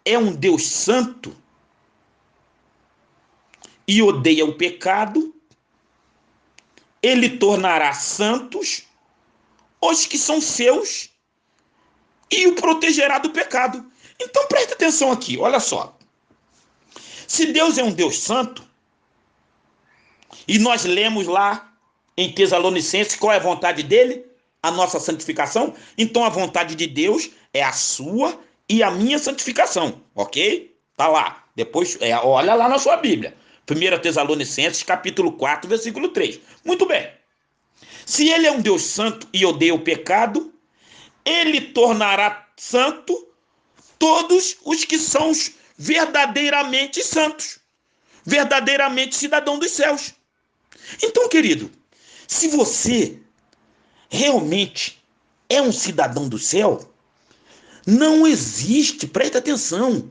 S1: é um Deus santo e odeia o pecado, ele tornará santos os que são seus e o protegerá do pecado. Então presta atenção aqui, olha só. Se Deus é um Deus santo, e nós lemos lá em Tessalonicenses qual é a vontade dele, a nossa santificação, então a vontade de Deus é a sua e a minha santificação, ok? Tá lá, depois olha lá na sua Bíblia. 1 Tessalonicenses, capítulo 4, versículo 3. Muito bem. Se ele é um Deus santo e odeia o pecado, ele tornará santo todos os que são verdadeiramente santos, verdadeiramente cidadão dos céus. Então, querido, se você realmente é um cidadão do céu, não existe, presta atenção,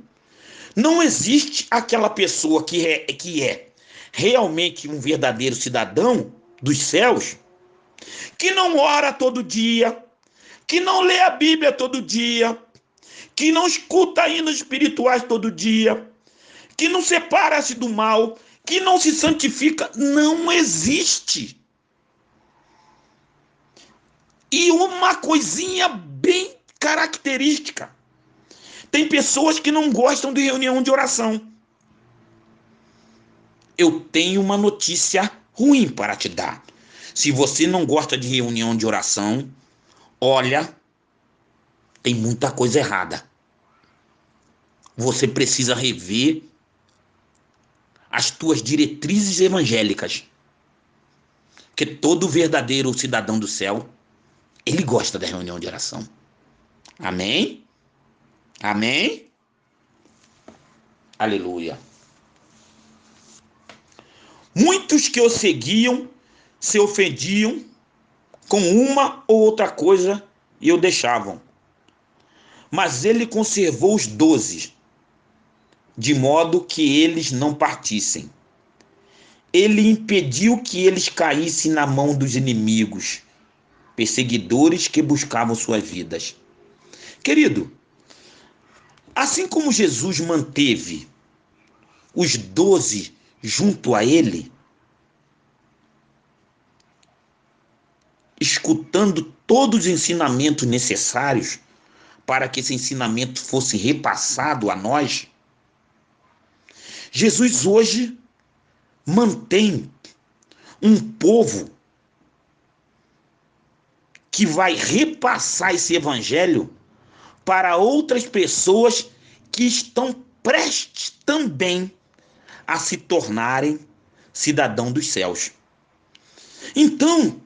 S1: não existe aquela pessoa que é realmente um verdadeiro cidadão dos céus, que não ora todo dia, que não lê a Bíblia todo dia, que não escuta hinos espirituais todo dia, que não separa-se do mal, que não se santifica. Não existe. E uma coisinha bem característica: tem pessoas que não gostam de reunião de oração. Eu tenho uma notícia ruim para te dar. Se você não gosta de reunião de oração, olha, tem muita coisa errada. Você precisa rever as tuas diretrizes evangélicas. Porque todo verdadeiro cidadão do céu, ele gosta da reunião de oração. Amém? Amém? Aleluia. Muitos que o seguiam se ofendiam com uma ou outra coisa e o deixavam. Mas ele conservou os 12, de modo que eles não partissem. Ele impediu que eles caíssem na mão dos inimigos, perseguidores que buscavam suas vidas. Querido, assim como Jesus manteve os 12 junto a ele, escutando todos os ensinamentos necessários para que esse ensinamento fosse repassado a nós, Jesus hoje mantém um povo que vai repassar esse evangelho para outras pessoas que estão prestes também a se tornarem cidadão dos céus. Então,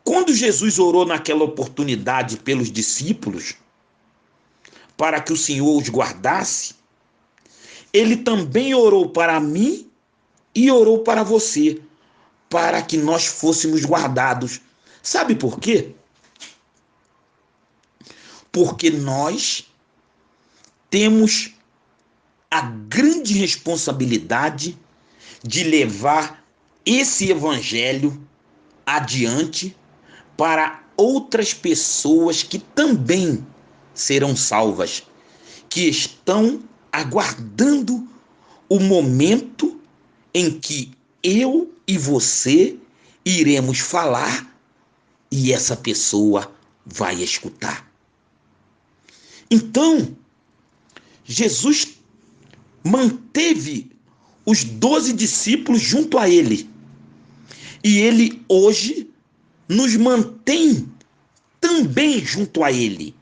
S1: quando Jesus orou naquela oportunidade pelos discípulos, para que o Senhor os guardasse, ele também orou para mim e orou para você, para que nós fôssemos guardados. Sabe por quê? Porque nós temos a grande responsabilidade de levar esse evangelho adiante para outras pessoas que também serão salvas, que estão aguardando o momento em que eu e você iremos falar e essa pessoa vai escutar. Então, Jesus manteve os 12 discípulos junto a ele. E ele hoje nos mantém também junto a ele.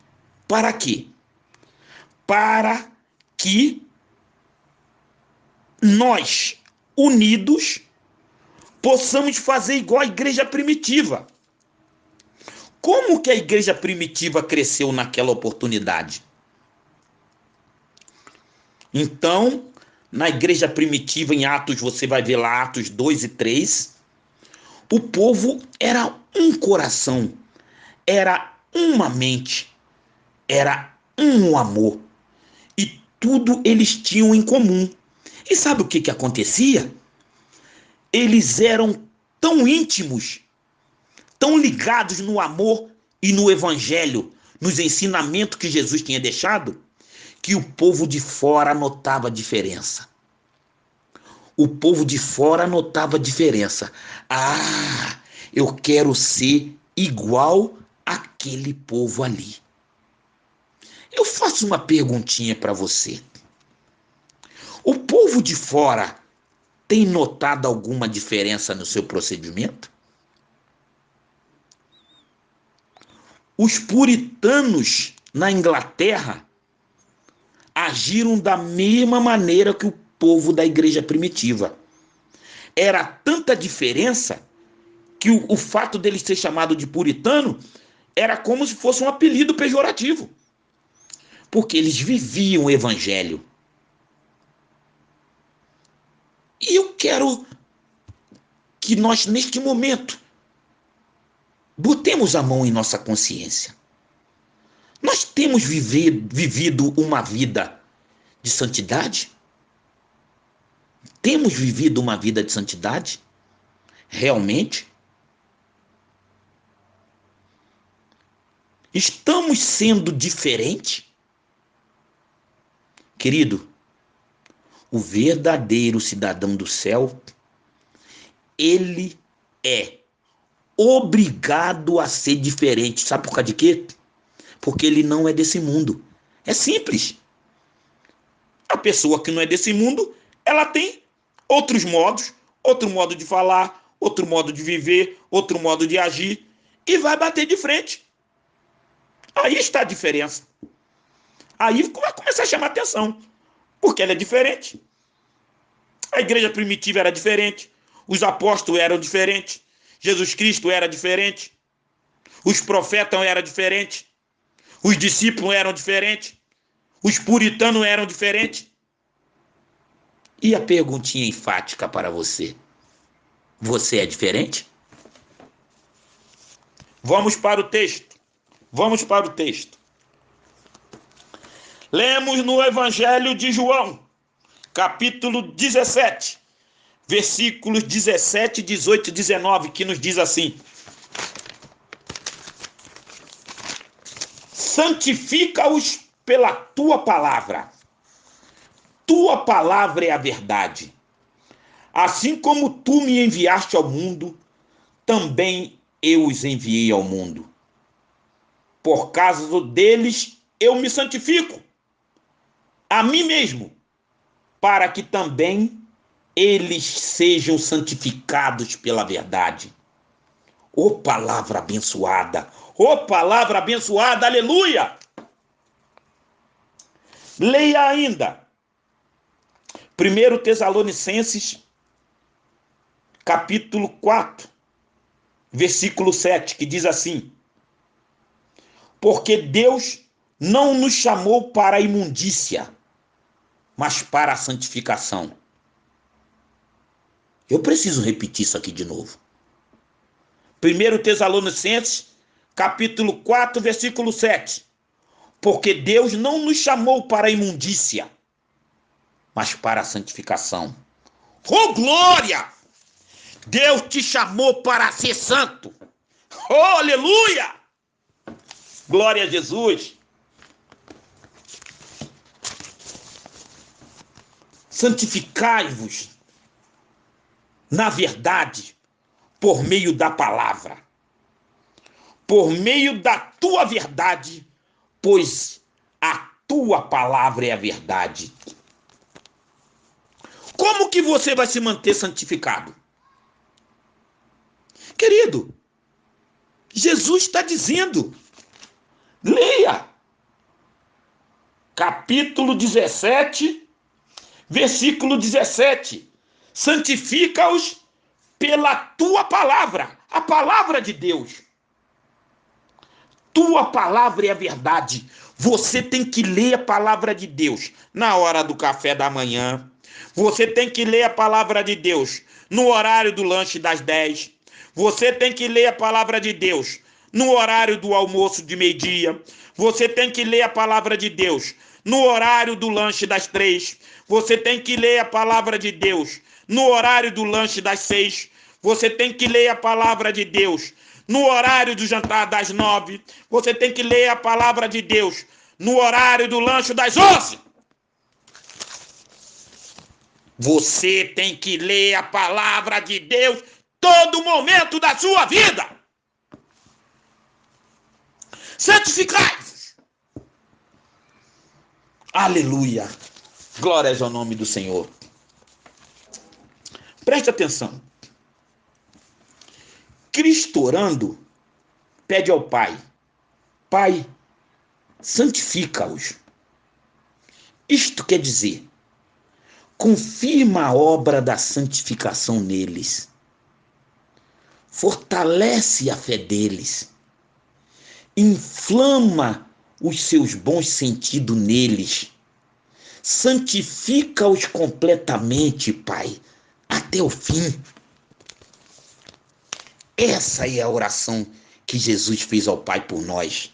S1: Para quê? Para que nós, unidos, possamos fazer igual a igreja primitiva. Como que a igreja primitiva cresceu naquela oportunidade? Então, na igreja primitiva, em Atos, você vai ver lá Atos 2 e 3, o povo era um coração, era uma mente, era um amor. E tudo eles tinham em comum. E sabe o que acontecia? Eles eram tão íntimos, tão ligados no amor e no evangelho, nos ensinamentos que Jesus tinha deixado, que o povo de fora notava a diferença. O povo de fora notava a diferença. Ah, eu quero ser igual àquele povo ali. Eu faço uma perguntinha para você. O povo de fora tem notado alguma diferença no seu procedimento? Os puritanos na Inglaterra agiram da mesma maneira que o povo da igreja primitiva. Era tanta diferença que o fato deles ser chamado de puritano era como se fosse um apelido pejorativo, porque eles viviam o evangelho. E eu quero que nós, neste momento, botemos a mão em nossa consciência. Nós temos vivido uma vida de santidade? Temos vivido uma vida de santidade? Realmente? Estamos sendo diferentes? Querido, o verdadeiro cidadão do céu, ele é obrigado a ser diferente. Sabe por causa de quê? Porque ele não é desse mundo. É simples. A pessoa que não é desse mundo, ela tem outros modos, outro modo de falar, outro modo de viver, outro modo de agir, e vai bater de frente. Aí está a diferença. Aí vai começar a chamar atenção, porque ela é diferente. A igreja primitiva era diferente, os apóstolos eram diferentes, Jesus Cristo era diferente, os profetas eram diferentes, os discípulos eram diferentes, os puritanos eram diferentes. E a perguntinha enfática para você: você é diferente? Vamos para o texto. Lemos no Evangelho de João, capítulo 17, versículos 17, 18 e 19, que nos diz assim: santifica-os pela tua palavra. Tua palavra é a verdade. Assim como tu me enviaste ao mundo, também eu os enviei ao mundo. Por causa deles eu me santifico a mim mesmo, para que também eles sejam santificados pela verdade. Ô palavra abençoada! Ô palavra abençoada! Aleluia! Leia ainda 1 Tessalonicenses, capítulo 4, versículo 7, que diz assim: porque Deus não nos chamou para a imundícia, mas para a santificação. Eu preciso repetir isso aqui de novo. 1 Tessalonicenses, capítulo 4, versículo 7. Porque Deus não nos chamou para a imundícia, mas para a santificação. Oh, glória! Deus te chamou para ser santo. Oh, aleluia! Glória a Jesus. Santificai-vos na verdade, por meio da palavra, por meio da tua verdade, pois a tua palavra é a verdade. Como que você vai se manter santificado? Querido, Jesus está dizendo, leia, capítulo 17, versículo 17, santifica-os pela tua palavra, a palavra de Deus. Tua palavra é a verdade. Você tem que ler a palavra de Deus na hora do café da manhã. Você tem que ler a palavra de Deus no horário do lanche das 10. Você tem que ler a palavra de Deus no horário do almoço de meio-dia. Você tem que ler a palavra de Deus no horário do lanche das 3. Você tem que ler a palavra de Deus no horário do lanche das 6. Você tem que ler a palavra de Deus no horário do jantar das 9. Você tem que ler a palavra de Deus no horário do lanche das 11. Você tem que ler a palavra de Deus todo momento da sua vida. Santificai-vos. Aleluia. Glórias ao nome do Senhor. Preste atenção. Cristo orando, pede ao Pai: Pai, santifica-os. Isto quer dizer, confirma a obra da santificação neles. Fortalece a fé deles. inflama os seus bons sentidos neles. Santifica-os completamente, Pai, até o fim. Essa é a oração que Jesus fez ao Pai por nós.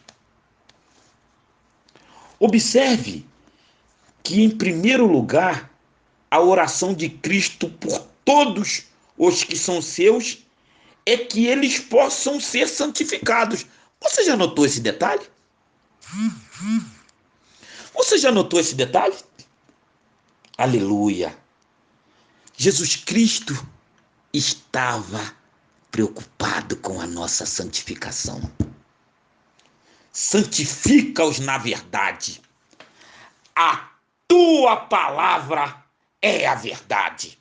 S1: Observe que, em primeiro lugar, a oração de Cristo por todos os que são seus é que eles possam ser santificados. Você já notou esse detalhe? Você já notou esse detalhe? Aleluia! Jesus Cristo estava preocupado com a nossa santificação. Santifica-os na verdade. A tua palavra é a verdade.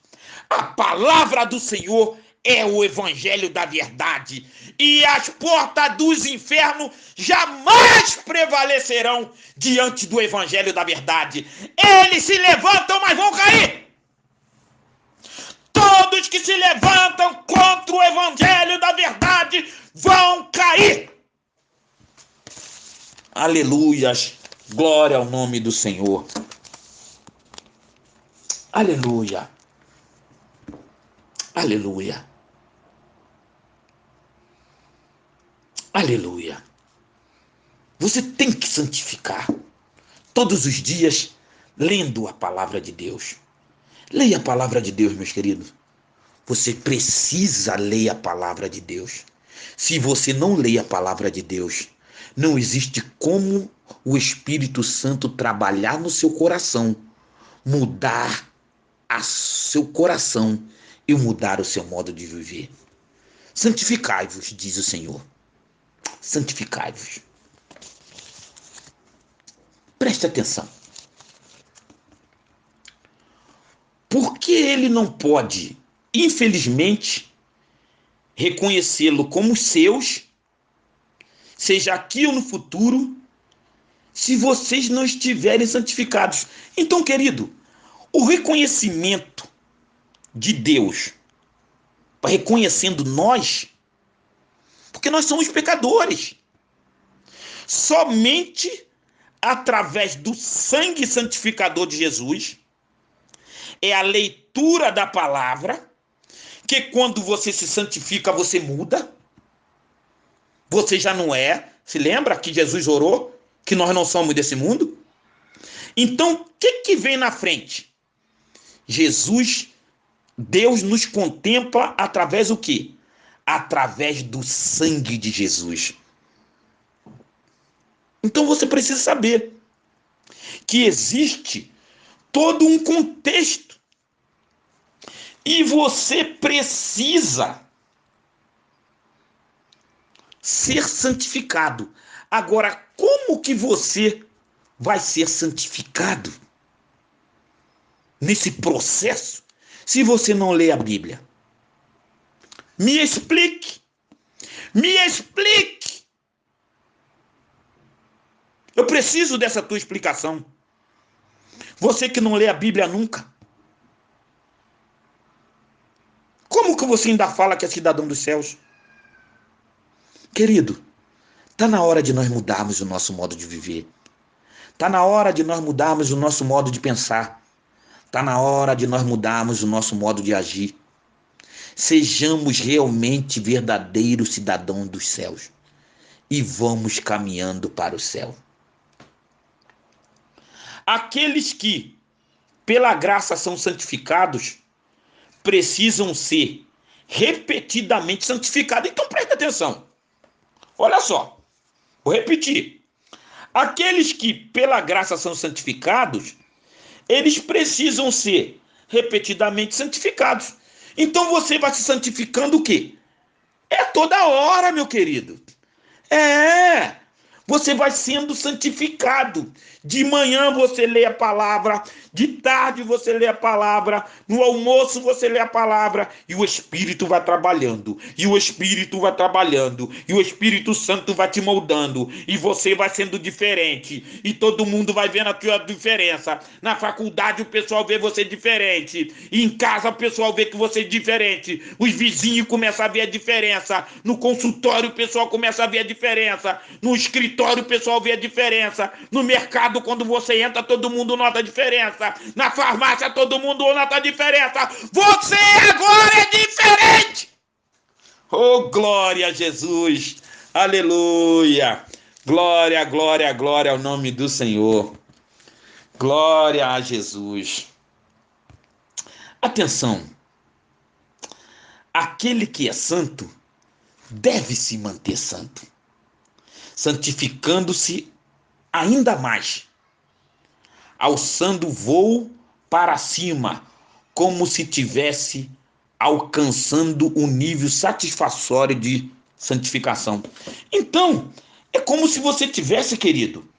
S1: A palavra do Senhor é o evangelho da verdade. E as portas dos infernos jamais prevalecerão diante do evangelho da verdade. Eles se levantam, mas vão cair. Todos que se levantam contra o evangelho da verdade vão cair. Aleluias. Glória ao nome do Senhor. Aleluia. Aleluia. Aleluia. Você tem que santificar todos os dias lendo a palavra de Deus. Leia a palavra de Deus, meus queridos. Você precisa ler a palavra de Deus. Se você não lê a palavra de Deus, não existe como o Espírito Santo trabalhar no seu coração, mudar a seu coração e mudar o seu modo de viver. Santificai-vos, diz o Senhor. Santificai-vos. Preste atenção. Porque ele não pode, infelizmente, reconhecê-lo como seus, seja aqui ou no futuro, se vocês não estiverem santificados. Então, querido, o reconhecimento de Deus, reconhecendo nós, porque nós somos pecadores, somente através do sangue santificador de Jesus, é a leitura da palavra, que quando você se santifica, você muda. Você já não é. Se lembra que Jesus orou que nós não somos desse mundo? Então, o que vem na frente? Jesus, Deus nos contempla através do quê? Através do sangue de Jesus. Então você precisa saber que existe todo um contexto e você precisa ser santificado. Agora, como que você vai ser santificado nesse processo se você não lê a Bíblia? Me explique. Me explique. Eu preciso dessa tua explicação. Você que não lê a Bíblia nunca. Como que você ainda fala que é cidadão dos céus? Querido, está na hora de nós mudarmos o nosso modo de viver. Está na hora de nós mudarmos o nosso modo de pensar. Está na hora de nós mudarmos o nosso modo de agir. Sejamos realmente verdadeiros cidadãos dos céus. E vamos caminhando para o céu. Aqueles que, pela graça, são santificados, precisam ser repetidamente santificados. Então presta atenção. Olha só, vou repetir. Aqueles que, pela graça, são santificados, eles precisam ser repetidamente santificados. Então você vai se santificando o quê? É toda hora, meu querido. Você vai sendo santificado. De manhã você lê a palavra, de tarde você lê a palavra, no almoço você lê a palavra, e o Espírito vai trabalhando, e o Espírito vai trabalhando, e o Espírito Santo vai te moldando, e você vai sendo diferente, e todo mundo vai vendo a tua diferença. Na faculdade o pessoal vê você diferente, e em casa o pessoal vê que você é diferente, os vizinhos começam a ver a diferença, no consultório o pessoal começa a ver a diferença, no escritório o pessoal vê a diferença, no mercado quando você entra todo mundo nota a diferença, na farmácia todo mundo nota a diferença. Você agora é diferente. Oh, glória a Jesus, aleluia, glória, glória, glória ao nome do Senhor, glória a Jesus. Atenção, aquele que é santo deve se manter santo, santificando-se ainda mais, alçando voo para cima, como se tivesse alcançando um nível satisfatório de santificação. Então, é como se você tivesse, querido,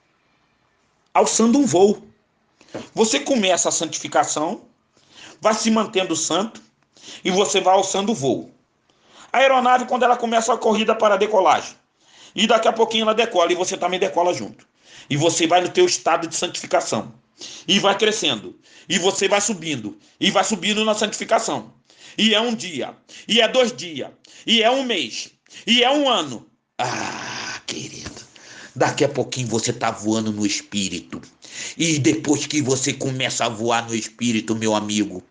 S1: alçando um voo. Você começa a santificação, vai se mantendo santo e você vai alçando o voo. A aeronave, quando ela começa a corrida para a decolagem, e daqui a pouquinho ela decola e você também decola junto. E você vai no teu estado de santificação. E vai crescendo. E você vai subindo. E vai subindo na santificação. E é um dia. E é 2 dias. E é um mês. E é um ano. Ah, querido. Daqui a pouquinho você está voando no Espírito. E depois que você começa a voar no Espírito, meu amigo,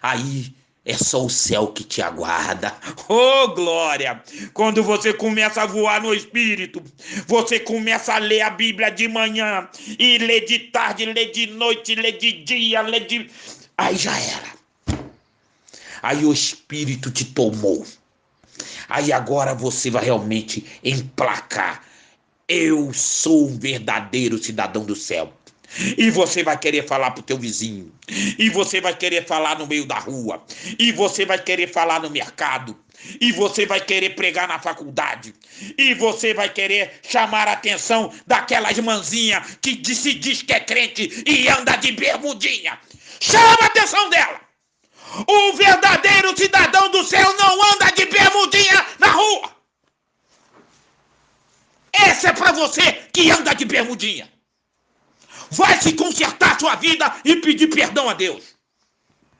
S1: aí é só o céu que te aguarda. Oh, glória! Quando você começa a voar no Espírito, você começa a ler a Bíblia de manhã, e lê de tarde, lê de noite, lê de dia, lê de... Aí já era. Aí o Espírito te tomou. Aí agora você vai realmente emplacar. Eu sou um verdadeiro cidadão do céu. E você vai querer falar pro teu vizinho. E você vai querer falar no meio da rua. E você vai querer falar no mercado. E você vai querer pregar na faculdade. E você vai querer chamar a atenção daquelas mãozinhas que se diz que é crente e anda de bermudinha. Chama a atenção dela. O verdadeiro cidadão do céu não anda de bermudinha na rua. Essa é para você que anda de bermudinha. Vai se consertar a sua vida e pedir perdão a Deus.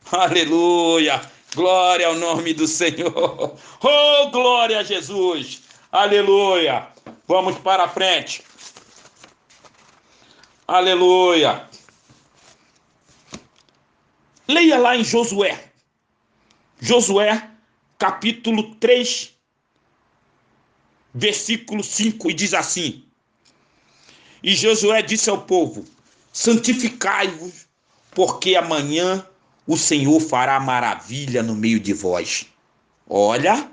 S1: Aleluia. Glória ao nome do Senhor. Oh, glória a Jesus. Aleluia. Vamos para frente. Aleluia. Leia lá em Josué. Josué, capítulo 3, versículo 5, e diz assim: E Josué disse ao povo: santificai-vos, porque amanhã o Senhor fará maravilha no meio de vós. Olha,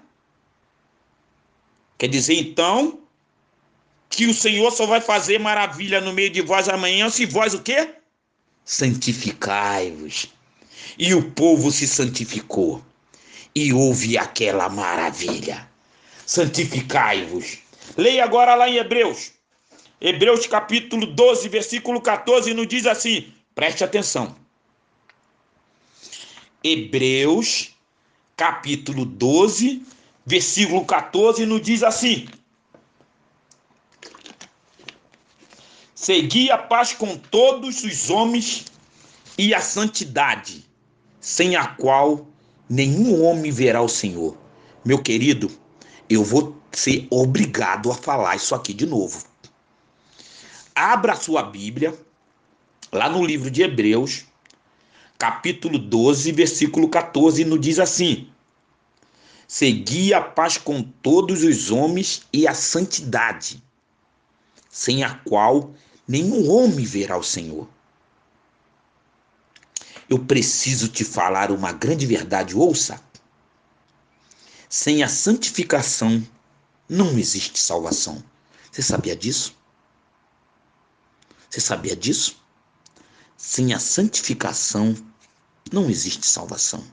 S1: quer dizer então que o Senhor só vai fazer maravilha no meio de vós amanhã se vós o quê? Santificai-vos. E o povo se santificou e houve aquela maravilha. Santificai-vos. Leia agora lá em Hebreus. Hebreus capítulo 12, versículo 14, nos diz assim, preste atenção. Hebreus capítulo 12, versículo 14, nos diz assim: segui a paz com todos os homens e a santidade, sem a qual nenhum homem verá o Senhor. Meu querido, eu vou ser obrigado a falar isso aqui de novo. Abra a sua Bíblia, lá no livro de Hebreus, capítulo 12, versículo 14, nos diz assim: segui a paz com todos os homens e a santidade, sem a qual nenhum homem verá o Senhor. Eu preciso te falar uma grande verdade, ouça. Sem a santificação não existe salvação. Você sabia disso? Você sabia disso? Sem a santificação não existe salvação.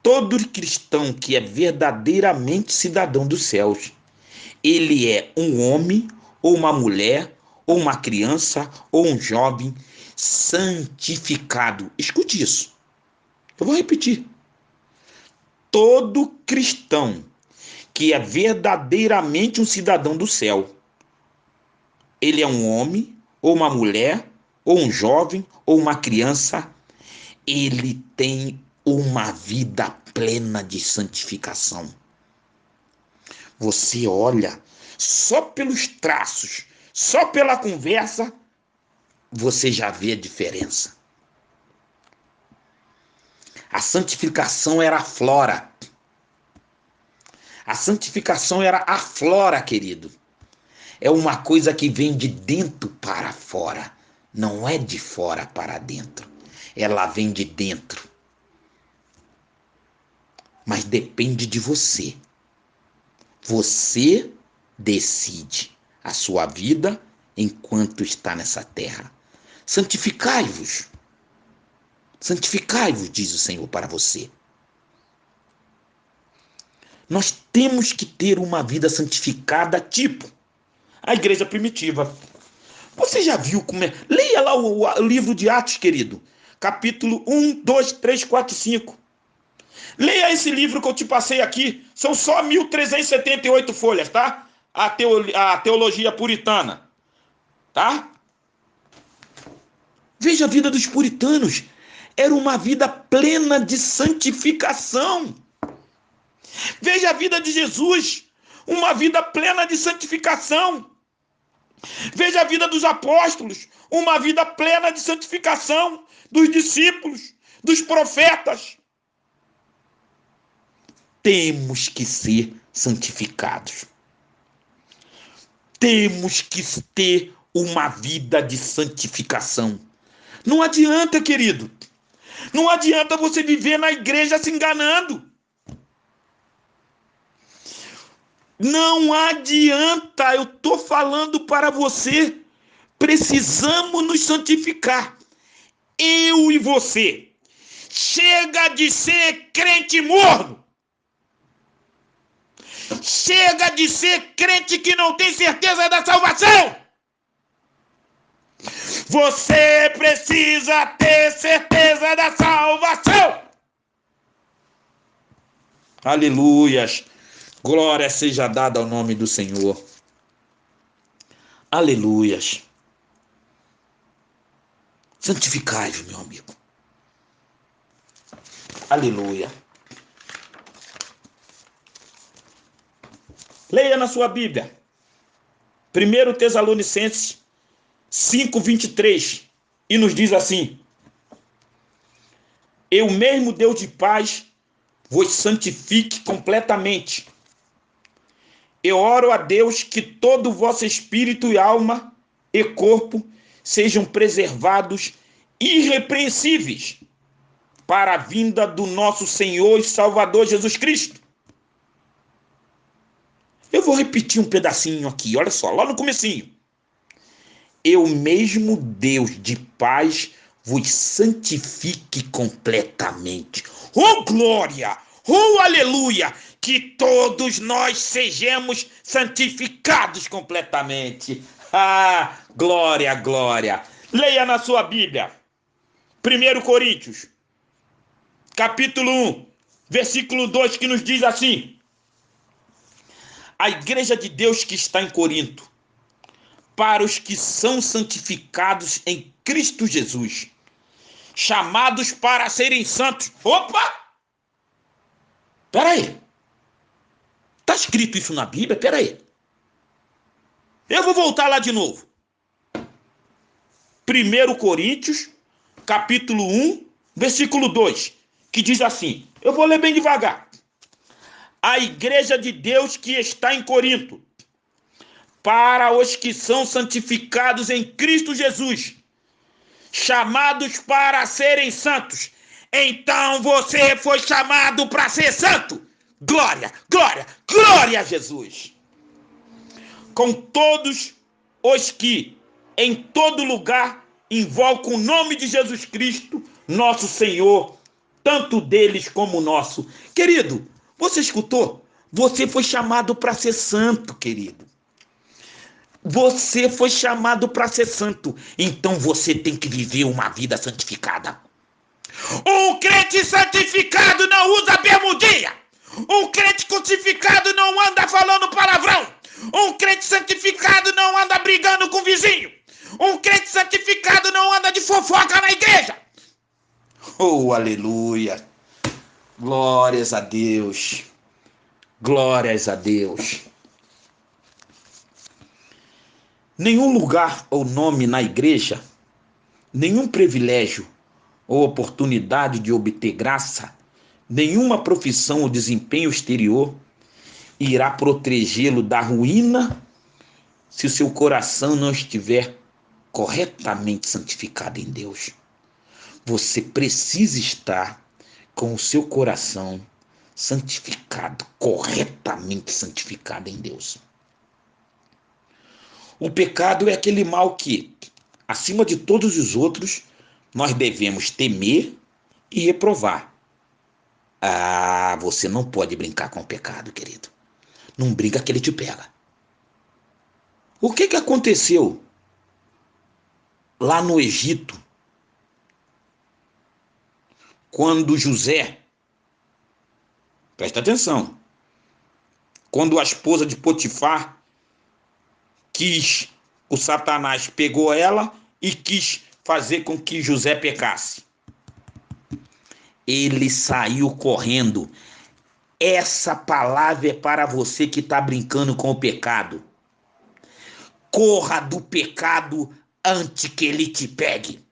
S1: Todo cristão que é verdadeiramente cidadão dos céus, ele é um homem ou uma mulher, ou uma criança, ou um jovem santificado. Escute isso. Eu vou repetir. Todo cristão que é verdadeiramente um cidadão do céu, ele é um homem, ou uma mulher, ou um jovem, ou uma criança, ele tem uma vida plena de santificação. Você olha, só pelos traços, só pela conversa, você já vê a diferença. A santificação era a flora. A santificação era a flora, querido. É uma coisa que vem de dentro para fora. Não é de fora para dentro. Ela vem de dentro. Mas depende de você. Você decide a sua vida enquanto está nessa terra. Santificai-vos. Santificai-vos, diz o Senhor para você. Nós temos que ter uma vida santificada, tipo a igreja primitiva. Você já viu como é? Leia lá o livro de Atos, querido. Capítulo 1, 2, 3, 4 e 5. Leia esse livro que eu te passei aqui. São só 1.378 folhas, tá? A teologia puritana. Tá? Veja a vida dos puritanos. Era uma vida plena de santificação. Veja a vida de Jesus. Uma vida plena de santificação. Veja a vida dos apóstolos. Uma vida plena de santificação. Dos discípulos. Dos profetas. Temos que ser santificados. Temos que ter uma vida de santificação. Não adianta, querido. Não adianta você viver na igreja se enganando. Não adianta, eu estou falando para você. Precisamos nos santificar. Eu e você. Chega de ser crente morno. Chega de ser crente que não tem certeza da salvação. Você precisa ter certeza da salvação. Aleluias. Glória seja dada ao nome do Senhor. Aleluias. Santificai-vos, meu amigo. Aleluia. Leia na sua Bíblia. 1 Tessalonicenses 5:23. E nos diz assim: Eu mesmo, Deus de paz, vos santifique completamente. Eu oro a Deus que todo o vosso espírito e alma e corpo sejam preservados irrepreensíveis para a vinda do nosso Senhor e Salvador Jesus Cristo. Eu vou repetir um pedacinho aqui, olha só, lá no comecinho. Eu mesmo, Deus de paz, vos santifique completamente. Oh, glória! Oh, aleluia! Que todos nós sejamos santificados completamente. Ah, glória, glória. Leia na sua Bíblia. 1 Coríntios, capítulo 1, versículo 2, que nos diz assim: A igreja de Deus que está em Corinto, para os que são santificados em Cristo Jesus, chamados para serem santos. Opa! Peraí. Está escrito isso na Bíblia? Peraí. Eu vou voltar lá de novo. 1 Coríntios, capítulo 1, versículo 2, que diz assim, eu vou ler bem devagar. A igreja de Deus que está em Corinto, para os que são santificados em Cristo Jesus, chamados para serem santos. Então você foi chamado para ser santo. Glória, glória, glória a Jesus. Com todos os que em todo lugar invocam o nome de Jesus Cristo, nosso Senhor, tanto deles como o nosso. Querido, você escutou? Você foi chamado para ser santo, querido. Você foi chamado para ser santo, então você tem que viver uma vida santificada. Um crente santificado não usa bermudinha. Um crente santificado não anda falando palavrão. Um crente santificado não anda brigando com o vizinho. Um crente santificado não anda de fofoca na igreja. Oh, aleluia. Glórias a Deus. Glórias a Deus. Nenhum lugar ou nome na igreja, nenhum privilégio ou oportunidade de obter graça, nenhuma profissão ou desempenho exterior irá protegê-lo da ruína se o seu coração não estiver corretamente santificado em Deus. Você precisa estar com o seu coração santificado, corretamente santificado em Deus. O pecado é aquele mal que, acima de todos os outros, nós devemos temer e reprovar. Você não pode brincar com o pecado, querido. Não brinca que ele te pega. O que aconteceu lá no Egito, quando José, presta atenção, quando a esposa de Potifar o Satanás pegou ela e quis fazer com que José pecasse. Ele saiu correndo. Essa palavra é para você que está brincando com o pecado. Corra do pecado antes que ele te pegue.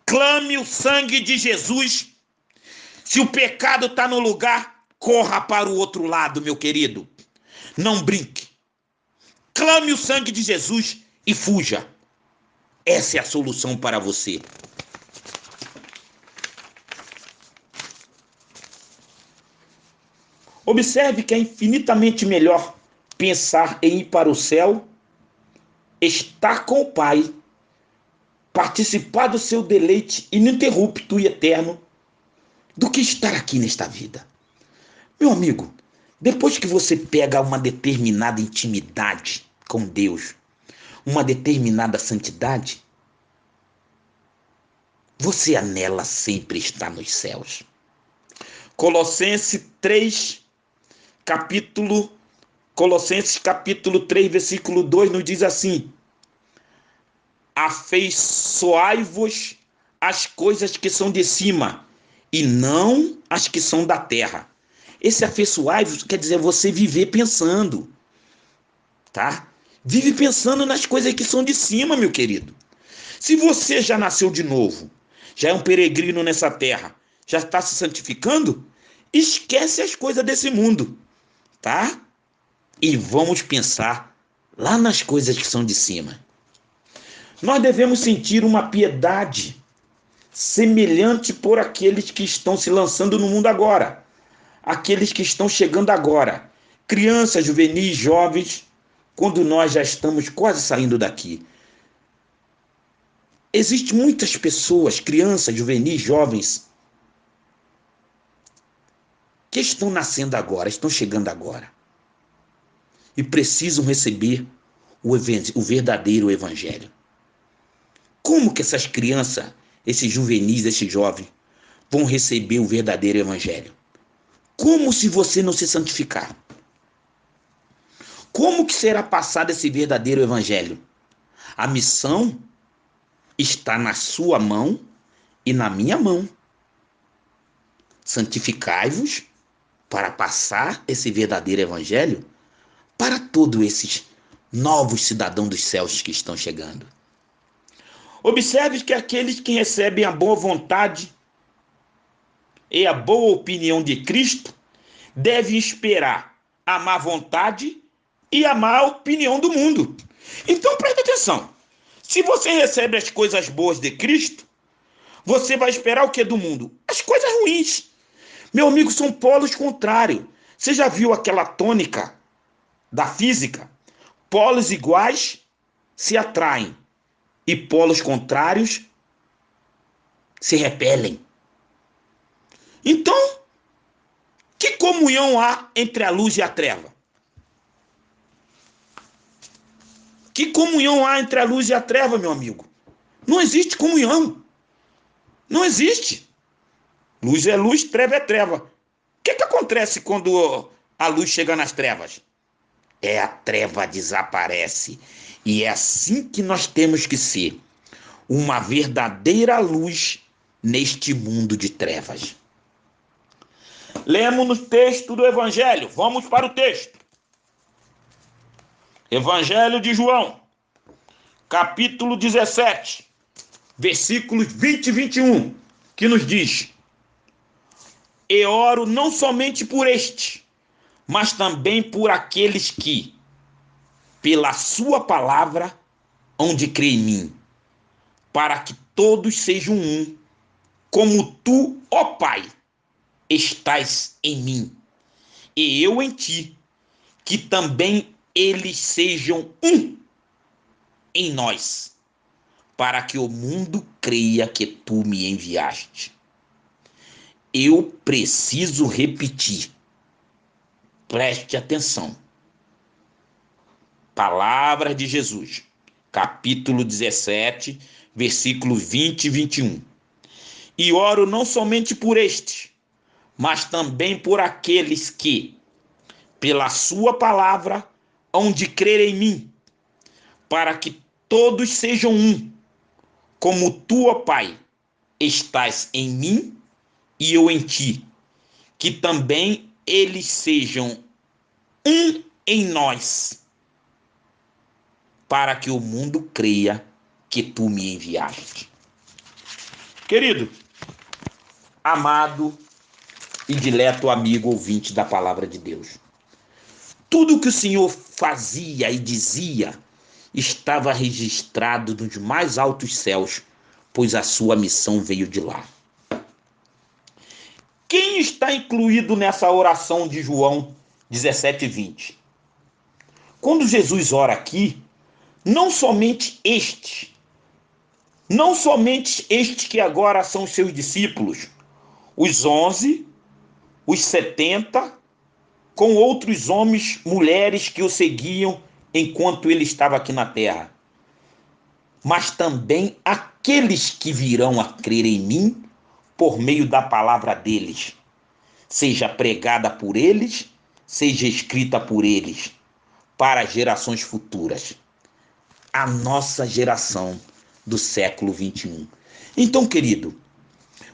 S1: Clame o sangue de Jesus. Se o pecado está no lugar, corra para o outro lado, meu querido. Não brinque. Clame o sangue de Jesus e fuja. Essa é a solução para você. Observe que é infinitamente melhor pensar em ir para o céu, estar com o Pai, participar do seu deleite ininterrupto e eterno, do que estar aqui nesta vida. Meu amigo, depois que você pega uma determinada intimidade com Deus, uma determinada santidade, você anela sempre estar nos céus. Colossenses capítulo 3, versículo 2 nos diz assim: afeiçoai-vos às coisas que são de cima e não as que são da terra. Esse afeiçoai-vos quer dizer você viver pensando, tá? Vive pensando nas coisas que são de cima, meu querido. Se você já nasceu de novo, já é um peregrino nessa terra, já está se santificando, esquece as coisas desse mundo, tá? E vamos pensar lá nas coisas que são de cima. Nós devemos sentir uma piedade semelhante por aqueles que estão se lançando no mundo agora, aqueles que estão chegando agora, crianças, juvenis, jovens, quando nós já estamos quase saindo daqui. Existem muitas pessoas, crianças, juvenis, jovens, que estão nascendo agora, estão chegando agora e precisam receber o verdadeiro evangelho. Como que essas crianças, esses juvenis, esses jovens vão receber o verdadeiro evangelho? Como se você não se santificar? Como que será passado esse verdadeiro evangelho? A missão está na sua mão e na minha mão. Santificai-vos para passar esse verdadeiro evangelho para todos esses novos cidadãos dos céus que estão chegando. Observe que aqueles que recebem a boa vontade e a boa opinião de Cristo devem esperar a má vontade e a má opinião do mundo. Então preste atenção. Se você recebe as coisas boas de Cristo, você vai esperar o que do mundo? As coisas ruins. Meu amigo, são polos contrários. Você já viu aquela tônica da física? Polos iguais se atraem e polos contrários se repelem. Então, que comunhão há entre a luz e a treva? Que comunhão há entre a luz e a treva, meu amigo? Não existe comunhão. Não existe. Luz é luz, treva é treva. O que acontece quando a luz chega nas trevas? A treva desaparece. E é assim que nós temos que ser. Uma verdadeira luz neste mundo de trevas. Lemos no texto do Evangelho. Vamos para o texto. Evangelho de João, capítulo 17, versículos 20 e 21, que nos diz: E oro não somente por este, mas também por aqueles que, pela sua palavra, hão de crer em mim, para que todos sejam um, como tu, ó Pai, estás em mim, e eu em ti, que também eles sejam um em nós, para que o mundo creia que tu me enviaste. Eu preciso repetir. Preste atenção. Palavras de Jesus, capítulo 17, versículos 20 e 21. E oro não somente por estes, mas também por aqueles que, pela sua palavra, hão de crer em mim, para que todos sejam um, como tu, ó Pai, estás em mim e eu em ti, que também eles sejam um em nós, para que o mundo creia que tu me enviaste. Querido, amado e dileto amigo ouvinte da palavra de Deus, tudo que o Senhor fazia e dizia estava registrado nos mais altos céus, pois a sua missão veio de lá. Quem está incluído nessa oração de João 17:20? Quando Jesus ora aqui, não somente estes que agora são os seus discípulos, os 11, os 70, com outros homens, mulheres que o seguiam enquanto ele estava aqui na terra, mas também aqueles que virão a crer em mim por meio da palavra deles, seja pregada por eles, seja escrita por eles, para gerações futuras. A nossa geração do século 21. Então, querido,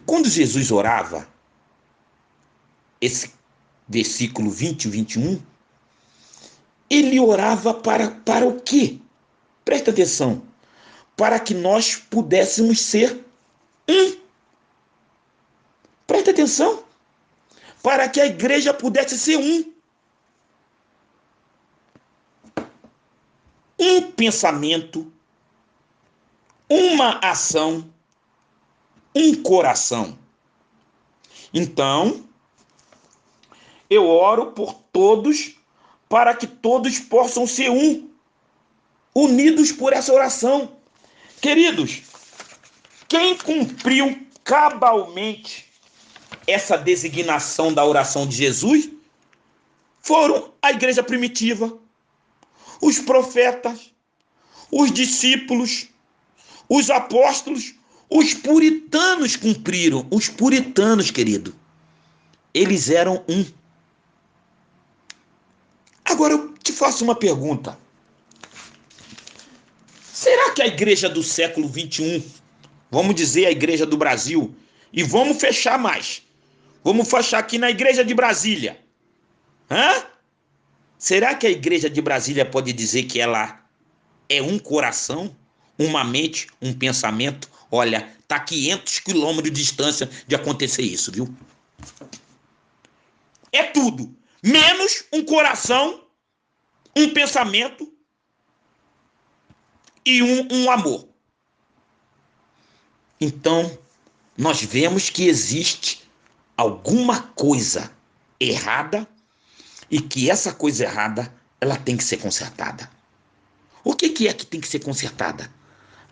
S1: quando Jesus orava, esse versículo 20 e 21, ele orava para o quê? Presta atenção. Para que nós pudéssemos ser um. Presta atenção. Para que a igreja pudesse ser um. Um pensamento, uma ação, um coração. Então, eu oro por todos, para que todos possam ser um, unidos por essa oração. Queridos, quem cumpriu cabalmente essa designação da oração de Jesus foram a igreja primitiva, os profetas, os discípulos, os apóstolos, os puritanos cumpriram. Os puritanos, querido, eles eram um. Agora eu te faço uma pergunta. Será que a igreja do século 21, vamos dizer a igreja do Brasil, e vamos fechar mais, vamos fechar aqui na igreja de Brasília, será que a igreja de Brasília pode dizer que ela é um coração, uma mente, um pensamento? Olha, está a 500 quilômetros de distância de acontecer isso, viu? É tudo, menos um coração, um pensamento e um amor. Então, nós vemos que existe alguma coisa errada e que essa coisa errada, ela tem que ser consertada. O que é que tem que ser consertada?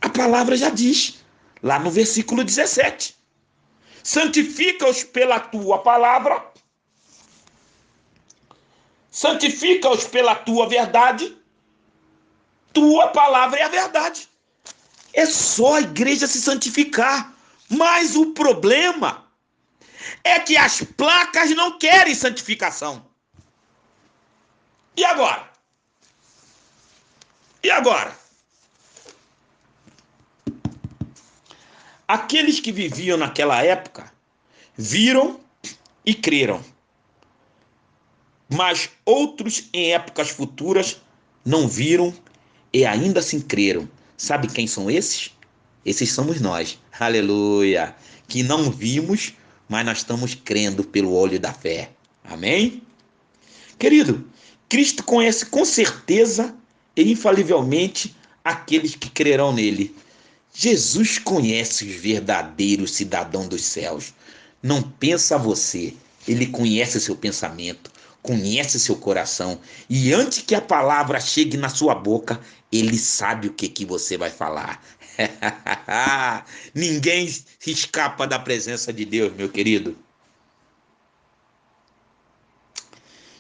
S1: A palavra já diz, lá no versículo 17. Santifica-os pela tua palavra, santifica-os pela tua verdade. tua palavra é a verdade. É só a igreja se santificar. Mas o problema é que as placas não querem santificação. E agora? E agora? Aqueles que viviam naquela época viram e creram. Mas outros em épocas futuras não viram e ainda assim creram. Sabe quem são esses? Esses somos nós. Aleluia! Que não vimos, mas nós estamos crendo pelo olho da fé. Amém? Querido, Cristo conhece com certeza e infalivelmente aqueles que crerão nele. Jesus conhece os verdadeiros cidadãos dos céus. Não pensa você, ele conhece seu pensamento, conhece seu coração. E antes que a palavra chegue na sua boca, ele sabe o que você vai falar. Ninguém se escapa da presença de Deus, meu querido.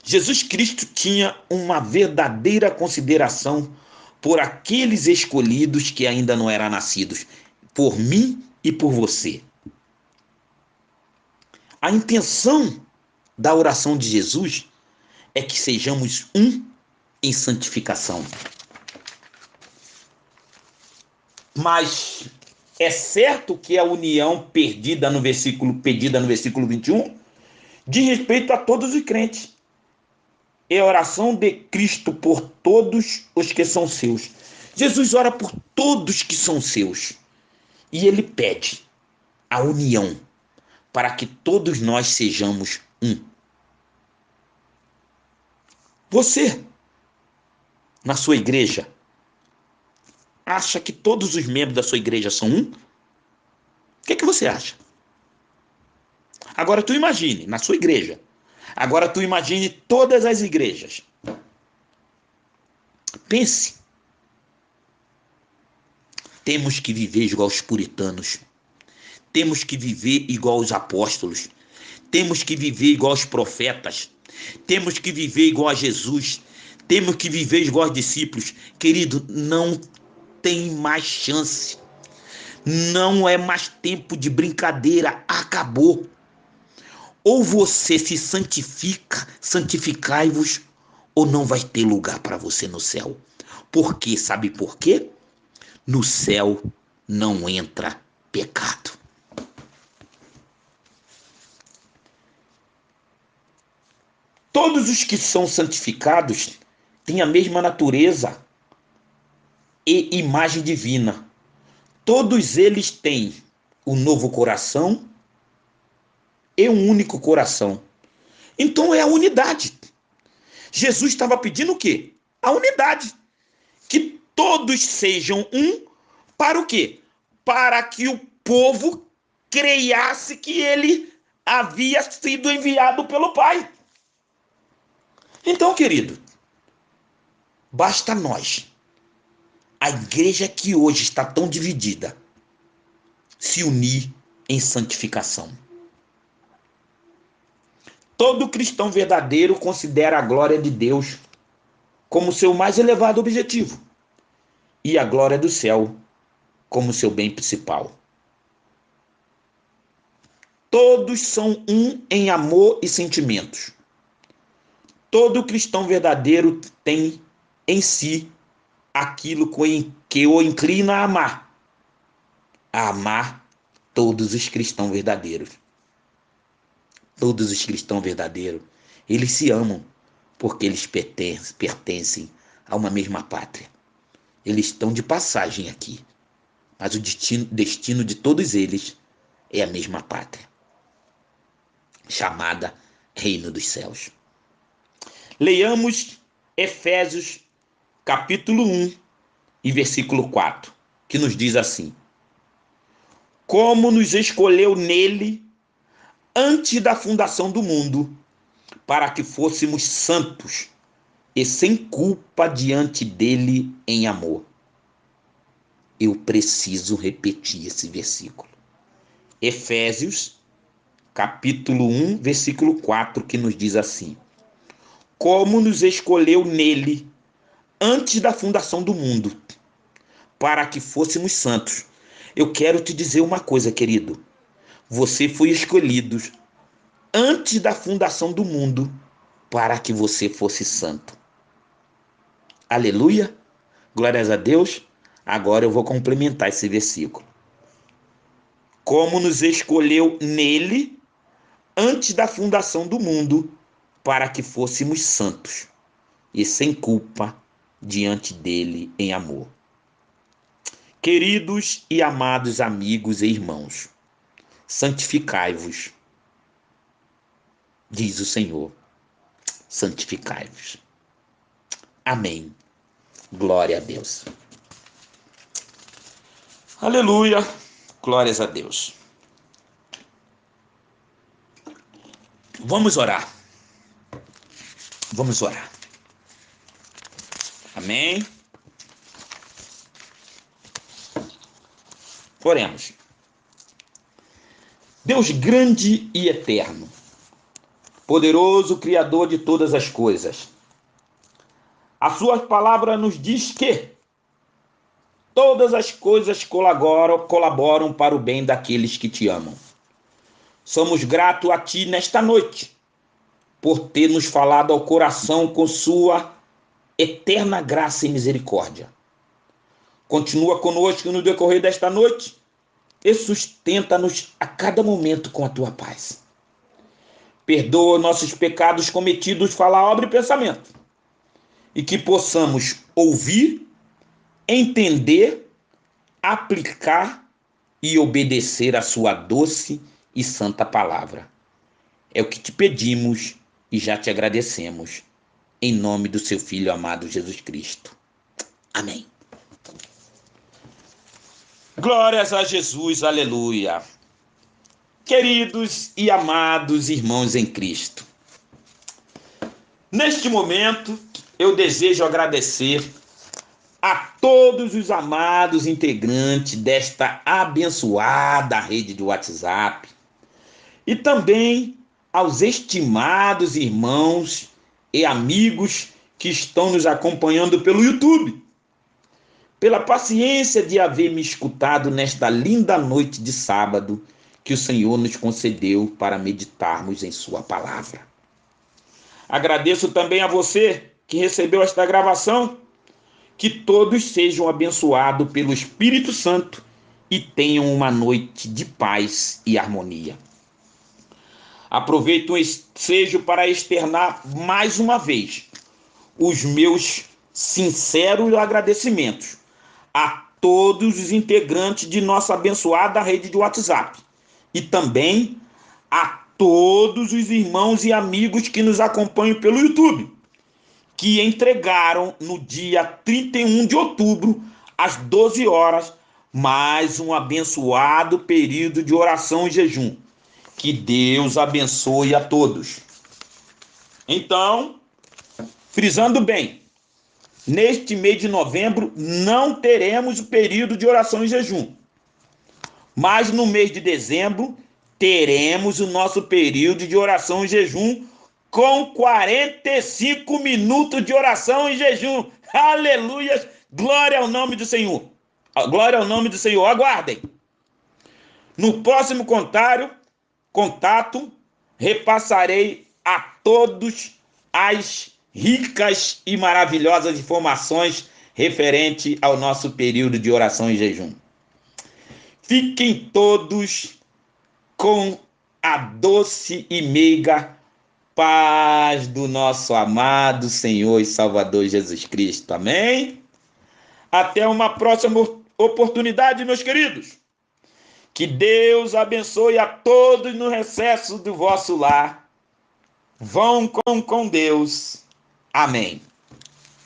S1: Jesus Cristo tinha uma verdadeira consideração por aqueles escolhidos que ainda não eram nascidos, por mim e por você. A intenção da oração de Jesus é que sejamos um em santificação. Mas é certo que a união pedida no versículo 21 diz respeito a todos os crentes. É a oração de Cristo por todos os que são seus. Jesus ora por todos que são seus. E ele pede a união para que todos nós sejamos um. Você, na sua igreja, acha que todos os membros da sua igreja são um? O que você acha? Agora tu imagine, na sua igreja. Agora tu imagine todas as igrejas. Pense. Temos que viver igual os puritanos. Temos que viver igual os apóstolos. Temos que viver igual os profetas. Temos que viver igual a Jesus. Temos que viver igual aos discípulos. Querido, não tem mais chance. Não é mais tempo de brincadeira. Acabou. Ou você se santifica, santificai-vos, ou não vai ter lugar para você no céu. Por quê? Sabe por quê? No céu não entra pecado. Todos os que são santificados têm a mesma natureza e imagem divina. Todos eles têm o novo coração e um único coração. Então é a unidade. Jesus estava pedindo o quê? A unidade. Que todos sejam um para o quê? Para que o povo creiasse que ele havia sido enviado pelo Pai. Então, querido, basta nós, a igreja que hoje está tão dividida, se unir em santificação. Todo cristão verdadeiro considera a glória de Deus como seu mais elevado objetivo e a glória do céu como seu bem principal. Todos são um em amor e sentimentos. Todo cristão verdadeiro tem em si aquilo que o inclina a amar. A amar todos os cristãos verdadeiros. Todos os cristãos verdadeiros, eles se amam porque eles pertencem a uma mesma pátria. Eles estão de passagem aqui, mas o destino de todos eles é a mesma pátria, chamada Reino dos Céus. Leiamos Efésios capítulo 1 e versículo 4, que nos diz assim: como nos escolheu nele antes da fundação do mundo, para que fôssemos santos e sem culpa diante dele em amor. Eu preciso repetir esse versículo. Efésios, capítulo 1, versículo 4, que nos diz assim: como nos escolheu nele antes da fundação do mundo, para que fôssemos santos. Eu quero te dizer uma coisa, querido. Você foi escolhido antes da fundação do mundo para que você fosse santo. Aleluia! Glórias a Deus. Agora eu vou complementar esse versículo. Como nos escolheu nele antes da fundação do mundo para que fôssemos santos e sem culpa diante dele em amor. Queridos e amados amigos e irmãos, santificai-vos, diz o Senhor, santificai-vos. Amém. Glória a Deus. Aleluia. Glórias a Deus. Vamos orar. Vamos orar. Amém. Oremos. Deus grande e eterno, poderoso Criador de todas as coisas, a sua palavra nos diz que todas as coisas colaboram para o bem daqueles que te amam. Somos gratos a ti nesta noite, por ter nos falado ao coração com sua eterna graça e misericórdia. Continua conosco no decorrer desta noite e sustenta-nos a cada momento com a tua paz. Perdoa nossos pecados cometidos, fala, obra e pensamento, e que possamos ouvir, entender, aplicar e obedecer a sua doce e santa palavra. É o que te pedimos e já te agradecemos, em nome do seu Filho amado Jesus Cristo. Amém. Glórias a Jesus, aleluia. Queridos e amados irmãos em Cristo, neste momento eu desejo agradecer a todos os amados integrantes desta abençoada rede de WhatsApp e também aos estimados irmãos e amigos que estão nos acompanhando pelo YouTube, pela paciência de haver me escutado nesta linda noite de sábado que o Senhor nos concedeu para meditarmos em sua palavra. Agradeço também a você que recebeu esta gravação, que todos sejam abençoados pelo Espírito Santo e tenham uma noite de paz e harmonia. Aproveito o ensejo para externar mais uma vez os meus sinceros agradecimentos a todos os integrantes de nossa abençoada rede de WhatsApp e também a todos os irmãos e amigos que nos acompanham pelo YouTube, que entregaram no dia 31 de outubro, às 12 horas, mais um abençoado período de oração e jejum. Que Deus abençoe a todos. Então, frisando bem, neste mês de novembro não teremos o período de oração e jejum. Mas no mês de dezembro teremos o nosso período de oração e jejum com 45 minutos de oração e jejum. Aleluia! Glória ao nome do Senhor. Glória ao nome do Senhor. Aguardem. No próximo contato, repassarei a todos as ricas e maravilhosas informações referente ao nosso período de oração e jejum. Fiquem todos com a doce e meiga paz do nosso amado Senhor e Salvador Jesus Cristo. Amém? Até uma próxima oportunidade, meus queridos. Que Deus abençoe a todos no recesso do vosso lar. Vão com Deus. Amém.